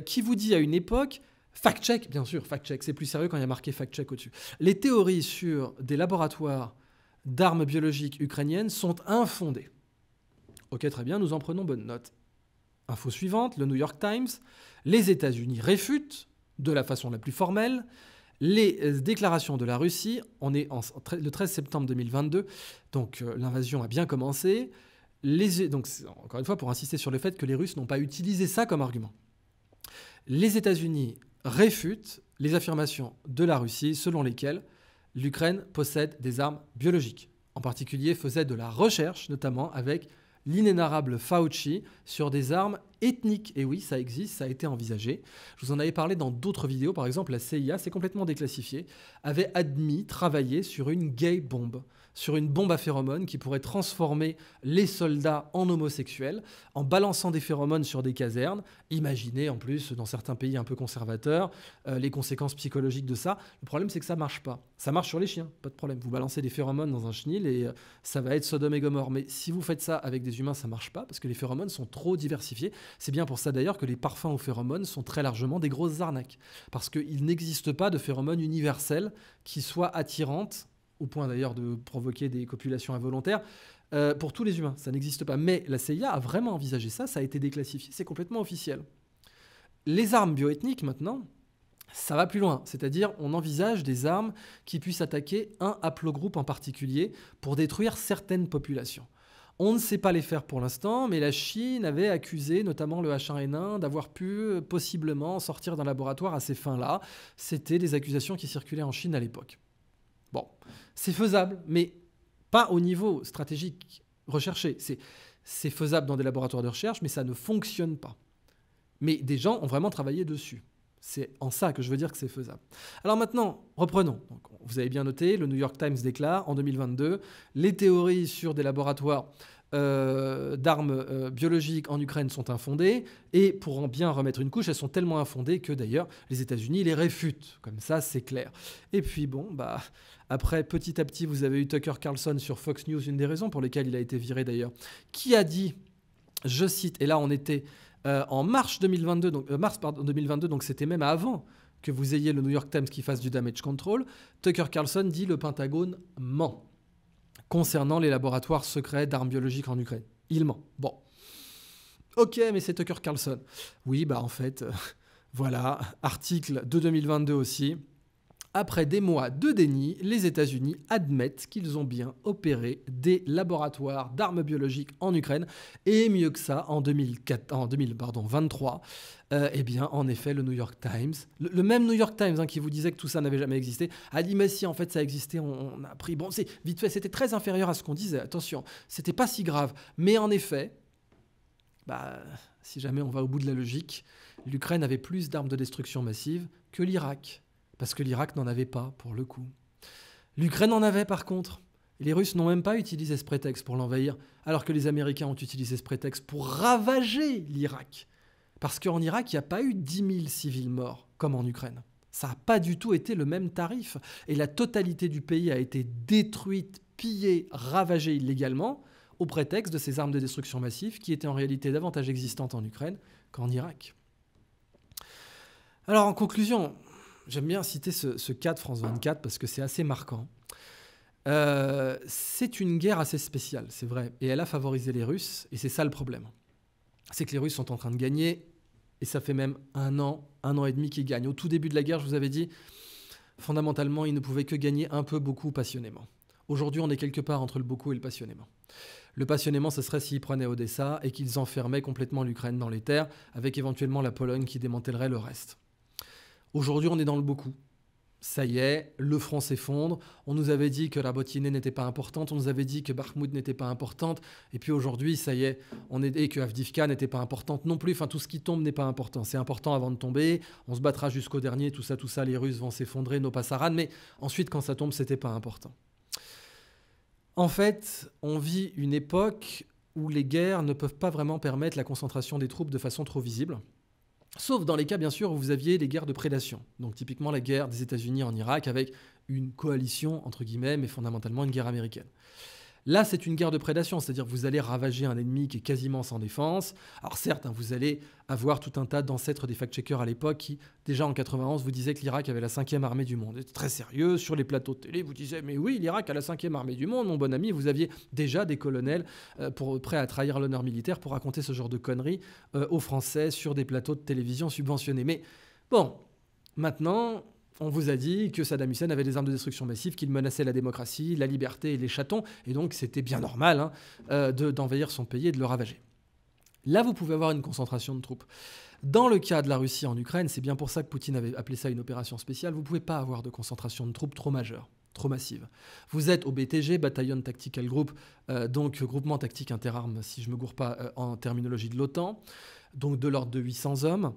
qui vous dit à une époque, fact-check, bien sûr, fact-check, c'est plus sérieux quand il y a marqué fact-check au-dessus. Les théories sur des laboratoires d'armes biologiques ukrainiennes sont infondées. Ok, très bien, nous en prenons bonne note. Info suivante, le New York Times, les États-Unis réfutent, de la façon la plus formelle, les déclarations de la Russie. On est le 13 septembre 2022, donc l'invasion a bien commencé. Donc, encore une fois, pour insister sur le fait que les Russes n'ont pas utilisé ça comme argument. Les États-Unis réfutent les affirmations de la Russie selon lesquelles l'Ukraine possède des armes biologiques. En particulier, faisait de la recherche, notamment avec l'inénarrable Fauci, sur des armes ethniques. Et oui, ça existe, ça a été envisagé. Je vous en avais parlé dans d'autres vidéos. Par exemple, la CIA, c'est complètement déclassifié, avait admis travailler sur une gay bombe, sur une bombe à phéromones qui pourrait transformer les soldats en homosexuels en balançant des phéromones sur des casernes. Imaginez en plus, dans certains pays un peu conservateurs, les conséquences psychologiques de ça. Le problème, c'est que ça marche pas. Ça marche sur les chiens, pas de problème. Vous balancez des phéromones dans un chenil et ça va être Sodome et Gomorre. Mais si vous faites ça avec des humains, ça marche pas parce que les phéromones sont trop diversifiés. C'est bien pour ça d'ailleurs que les parfums aux phéromones sont très largement des grosses arnaques. Parce qu'il n'existe pas de phéromones universelles qui soient attirantes, au point d'ailleurs de provoquer des copulations involontaires, pour tous les humains. Ça n'existe pas. Mais la CIA a vraiment envisagé ça, ça a été déclassifié, c'est complètement officiel. Les armes bioethniques, maintenant, ça va plus loin. C'est-à-dire, on envisage des armes qui puissent attaquer un haplogroupe en particulier pour détruire certaines populations. On ne sait pas les faire pour l'instant, mais la Chine avait accusé notamment le H1N1 d'avoir pu possiblement sortir d'un laboratoire à ces fins-là. C'était des accusations qui circulaient en Chine à l'époque. Bon, c'est faisable, mais pas au niveau stratégique recherché. C'est faisable dans des laboratoires de recherche, mais ça ne fonctionne pas. Mais des gens ont vraiment travaillé dessus. C'est en ça que je veux dire que c'est faisable. Alors maintenant, reprenons. Donc, vous avez bien noté, le New York Times déclare en 2022 les théories sur des laboratoires d'armes biologiques en Ukraine sont infondées. Et pour en bien remettre une couche, elles sont tellement infondées que d'ailleurs les États-Unis les réfutent. Comme ça, c'est clair. Et puis bon, après, petit à petit, vous avez eu Tucker Carlson sur Fox News, une des raisons pour lesquelles il a été viré d'ailleurs, qui a dit, je cite, et là on était en mars 2022, donc c'était même avant que vous ayez le New York Times qui fasse du damage control, Tucker Carlson dit le Pentagone ment concernant les laboratoires secrets d'armes biologiques en Ukraine. Il ment. Bon. Ok, mais c'est Tucker Carlson. Oui, en fait, voilà, article de 2022 aussi. Après des mois de déni, les États-Unis admettent qu'ils ont bien opéré des laboratoires d'armes biologiques en Ukraine. Et mieux que ça, en 2023, eh bien, en effet, le New York Times, le même New York Times qui vous disait que tout ça n'avait jamais existé, a dit mais si, en fait, ça existait, on a appris. Bon, c'est vite fait, c'était très inférieur à ce qu'on disait, attention, c'était pas si grave. Mais en effet, si jamais on va au bout de la logique, l'Ukraine avait plus d'armes de destruction massive que l'Irak. Parce que l'Irak n'en avait pas, pour le coup. L'Ukraine en avait, par contre. Et les Russes n'ont même pas utilisé ce prétexte pour l'envahir, alors que les Américains ont utilisé ce prétexte pour ravager l'Irak. Parce qu'en Irak, il n'y a pas eu 10 000 civils morts, comme en Ukraine. Ça n'a pas du tout été le même tarif. Et la totalité du pays a été détruite, pillée, ravagée illégalement, au prétexte de ces armes de destruction massive, qui étaient en réalité davantage existantes en Ukraine qu'en Irak. Alors, en conclusion, j'aime bien citer ce cas de France 24 parce que c'est assez marquant. C'est une guerre assez spéciale, c'est vrai. Et elle a favorisé les Russes, et c'est ça le problème. C'est que les Russes sont en train de gagner, et ça fait même un an et demi qu'ils gagnent. Au tout début de la guerre, je vous avais dit, fondamentalement, ils ne pouvaient que gagner un peu, beaucoup, passionnément. Aujourd'hui, on est quelque part entre le beaucoup et le passionnément. Le passionnément, ce serait s'ils prenaient Odessa et qu'ils enfermaient complètement l'Ukraine dans les terres, avec éventuellement la Pologne qui démantèlerait le reste. Aujourd'hui, on est dans le beaucoup. Ça y est, le front s'effondre. On nous avait dit que Rabotine n'était pas importante, on nous avait dit que Bakhmout n'était pas importante, et puis aujourd'hui, ça y est, et que Avdivka n'était pas importante non plus. Enfin, tout ce qui tombe n'est pas important. C'est important avant de tomber. On se battra jusqu'au dernier, tout ça, les Russes vont s'effondrer, nos passarades, mais ensuite, quand ça tombe, c'était pas important. En fait, on vit une époque où les guerres ne peuvent pas vraiment permettre la concentration des troupes de façon trop visible. Sauf dans les cas, bien sûr, où vous aviez les guerres de prédation. Donc typiquement la guerre des États-Unis en Irak avec une coalition, entre guillemets, mais fondamentalement une guerre américaine. Là, c'est une guerre de prédation, c'est-à-dire que vous allez ravager un ennemi qui est quasiment sans défense. Alors certes, vous allez avoir tout un tas d'ancêtres des fact-checkers à l'époque qui, déjà en 91, vous disaient que l'Irak avait la 5e armée du monde. C'était très sérieux, sur les plateaux de télé, vous disiez « Mais oui, l'Irak a la 5e armée du monde, mon bon ami ». Vous aviez déjà des colonels prêts à trahir l'honneur militaire pour raconter ce genre de conneries aux Français sur des plateaux de télévision subventionnés. Mais bon, maintenant, on vous a dit que Saddam Hussein avait des armes de destruction massive, qu'il menaçait la démocratie, la liberté et les chatons, et donc c'était bien normal d'envahir son pays et de le ravager. Là, vous pouvez avoir une concentration de troupes. Dans le cas de la Russie en Ukraine, c'est bien pour ça que Poutine avait appelé ça une opération spéciale, vous ne pouvez pas avoir de concentration de troupes trop majeure, trop massive. Vous êtes au BTG, Battalion Tactical Group, donc groupement tactique interarmes, si je ne me gourre pas en terminologie de l'OTAN, donc de l'ordre de 800 hommes.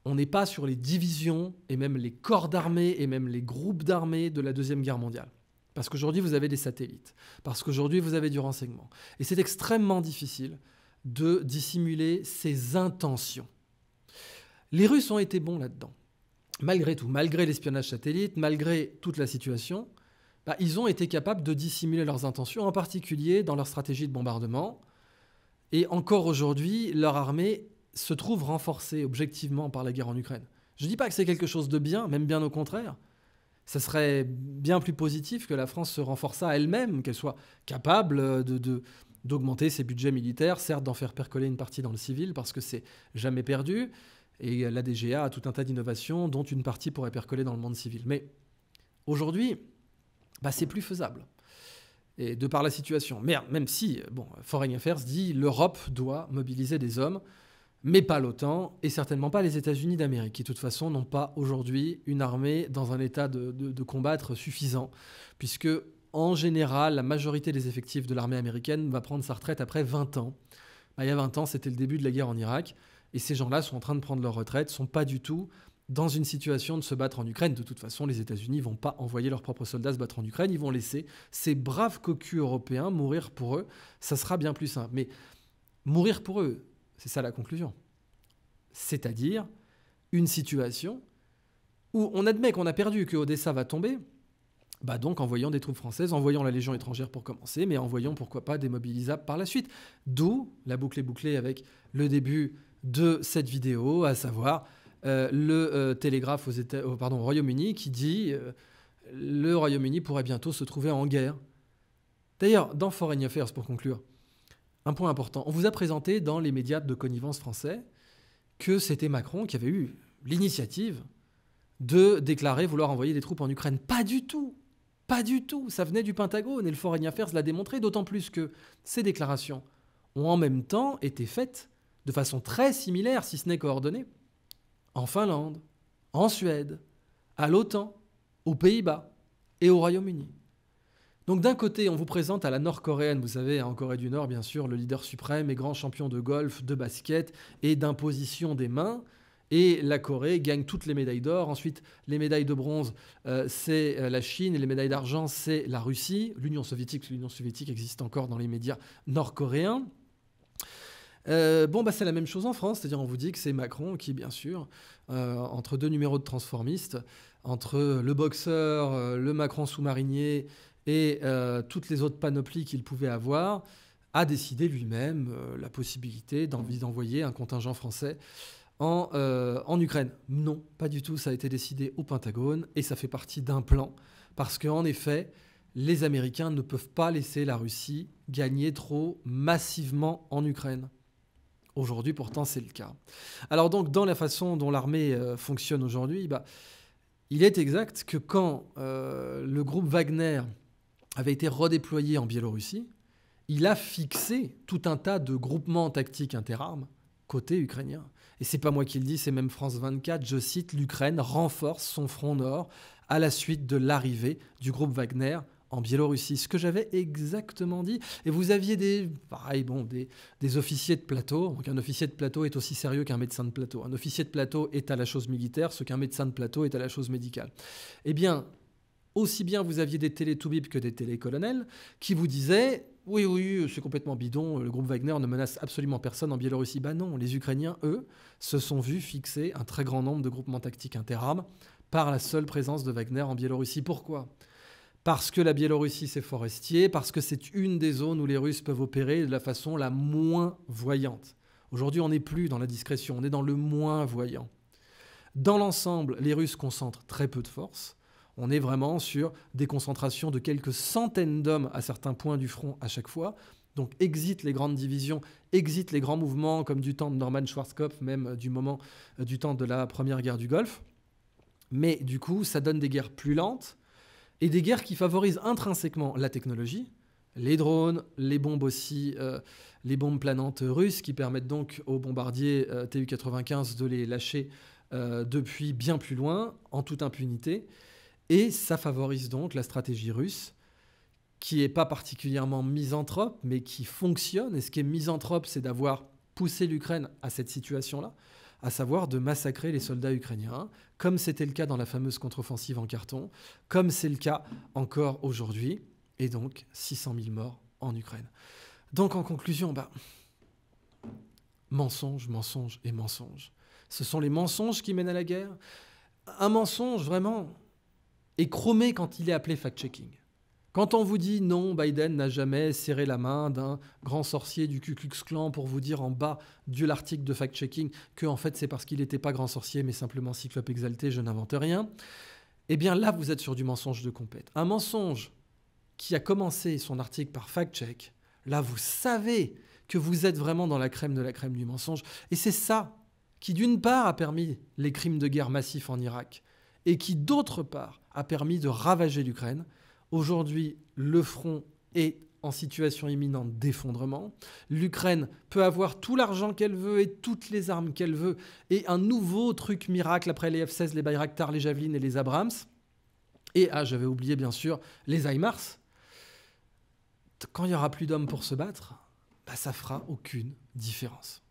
On n'est pas sur les divisions et même les corps d'armée et même les groupes d'armées de la Deuxième Guerre mondiale. Parce qu'aujourd'hui, vous avez des satellites. Parce qu'aujourd'hui, vous avez du renseignement. Et c'est extrêmement difficile de dissimuler ses intentions. Les Russes ont été bons là-dedans. Malgré tout, malgré l'espionnage satellite, malgré toute la situation, ils ont été capables de dissimuler leurs intentions, en particulier dans leur stratégie de bombardement. Et encore aujourd'hui, leur armée se trouve renforcée objectivement par la guerre en Ukraine. Je ne dis pas que c'est quelque chose de bien, même bien au contraire. Ça serait bien plus positif que la France se renforçât elle-même, qu'elle soit capable d'augmenter ses budgets militaires, certes d'en faire percoler une partie dans le civil, parce que c'est jamais perdu, et la DGA a tout un tas d'innovations, dont une partie pourrait percoler dans le monde civil. Mais aujourd'hui, c'est plus faisable. Et de par la situation. Mais même si, Foreign Affairs dit l'Europe doit mobiliser des hommes, mais pas l'OTAN et certainement pas les États-Unis d'Amérique, qui de toute façon n'ont pas aujourd'hui une armée dans un état de combattre suffisant, puisque en général, la majorité des effectifs de l'armée américaine va prendre sa retraite après 20 ans. Il y a 20 ans, c'était le début de la guerre en Irak, et ces gens-là sont en train de prendre leur retraite, ne sont pas du tout dans une situation de se battre en Ukraine. De toute façon, les États-Unis ne vont pas envoyer leurs propres soldats se battre en Ukraine, ils vont laisser ces braves cocus européens mourir pour eux. Ça sera bien plus simple. Mais mourir pour eux, c'est ça la conclusion. C'est-à-dire une situation où on admet qu'on a perdu, que Odessa va tomber, donc envoyons des troupes françaises, envoyons la Légion étrangère pour commencer, mais envoyons pourquoi pas des mobilisables par la suite. D'où la boucle est bouclée avec le début de cette vidéo, à savoir le télégraphe au Royaume-Uni qui dit le Royaume-Uni pourrait bientôt se trouver en guerre. D'ailleurs, dans Foreign Affairs, pour conclure, un point important. On vous a présenté dans les médias de connivence français que c'était Macron qui avait eu l'initiative de déclarer vouloir envoyer des troupes en Ukraine. Pas du tout. Pas du tout. Ça venait du Pentagone et le Foreign Affairs l'a démontré, d'autant plus que ces déclarations ont en même temps été faites de façon très similaire, si ce n'est coordonnée, en Finlande, en Suède, à l'OTAN, aux Pays-Bas et au Royaume-Uni. Donc d'un côté, on vous présente à la nord-coréenne, vous savez, en Corée du Nord, bien sûr, le leader suprême et grand champion de golf, de basket et d'imposition des mains. Et la Corée gagne toutes les médailles d'or. Ensuite, les médailles de bronze, c'est la Chine. Et les médailles d'argent, c'est la Russie. L'Union soviétique existe encore dans les médias nord-coréens. C'est la même chose en France. C'est-à-dire, on vous dit que c'est Macron qui, bien sûr, entre deux numéros de transformistes, entre le boxeur, le Macron sous-marinier et toutes les autres panoplies qu'il pouvait avoir, a décidé lui-même la possibilité d'envoyer un contingent français en Ukraine. Non, pas du tout, ça a été décidé au Pentagone et ça fait partie d'un plan parce qu'en effet, les Américains ne peuvent pas laisser la Russie gagner trop massivement en Ukraine. Aujourd'hui, pourtant, c'est le cas. Alors donc, dans la façon dont l'armée fonctionne aujourd'hui, Il est exact que quand le groupe Wagner avait été redéployé en Biélorussie, il a fixé tout un tas de groupements tactiques interarmes côté ukrainien. Et c'est pas moi qui le dis, c'est même France 24, je cite, l'Ukraine renforce son front nord à la suite de l'arrivée du groupe Wagner en Biélorussie. Ce que j'avais exactement dit. Et vous aviez des officiers de plateau. Donc un officier de plateau est aussi sérieux qu'un médecin de plateau. Un officier de plateau est à la chose militaire, ce qu'un médecin de plateau est à la chose médicale. Eh bien, aussi bien vous aviez des télétoubibs que des télécolonels qui vous disaient « Oui, c'est complètement bidon, le groupe Wagner ne menace absolument personne en Biélorussie. » Ben non, les Ukrainiens, eux, se sont vus fixer un très grand nombre de groupements tactiques interarmes par la seule présence de Wagner en Biélorussie. Pourquoi ? Parce que la Biélorussie, c'est forestier, parce que c'est une des zones où les Russes peuvent opérer de la façon la moins voyante. Aujourd'hui, on n'est plus dans la discrétion, on est dans le moins voyant. Dans l'ensemble, les Russes concentrent très peu de forces. On est vraiment sur des concentrations de quelques centaines d'hommes à certains points du front à chaque fois. Donc exit les grandes divisions, exit les grands mouvements comme du temps de Norman Schwarzkopf, même du temps de la Première Guerre du Golfe. Mais du coup, ça donne des guerres plus lentes et des guerres qui favorisent intrinsèquement la technologie, les drones, les bombes aussi, les bombes planantes russes qui permettent donc aux bombardiers Tu-95 de les lâcher depuis bien plus loin, en toute impunité. Et ça favorise donc la stratégie russe, qui n'est pas particulièrement misanthrope, mais qui fonctionne. Et ce qui est misanthrope, c'est d'avoir poussé l'Ukraine à cette situation-là, à savoir de massacrer les soldats ukrainiens, comme c'était le cas dans la fameuse contre-offensive en carton, comme c'est le cas encore aujourd'hui, et donc 600 000 morts en Ukraine. Donc en conclusion, mensonge, mensonge et mensonge. Ce sont les mensonges qui mènent à la guerre. Un mensonge, vraiment, est chromé quand il est appelé fact-checking. Quand on vous dit non, Biden n'a jamais serré la main d'un grand sorcier du Ku Klux Klan pour vous dire en bas de l'article de fact-checking que en fait c'est parce qu'il n'était pas grand sorcier mais simplement cyclope exalté, je n'invente rien, eh bien là vous êtes sur du mensonge de compète. Un mensonge qui a commencé son article par fact-check, là vous savez que vous êtes vraiment dans la crème de la crème du mensonge. Et c'est ça qui d'une part a permis les crimes de guerre massifs en Irak et qui d'autre part a permis de ravager l'Ukraine. Aujourd'hui, le front est en situation imminente d'effondrement. L'Ukraine peut avoir tout l'argent qu'elle veut et toutes les armes qu'elle veut. Et un nouveau truc miracle après les F-16, les Bayraktar, les Javelin et les Abrams. Et, j'avais oublié bien sûr, les HIMARS. Quand il n'y aura plus d'hommes pour se battre, ça fera aucune différence.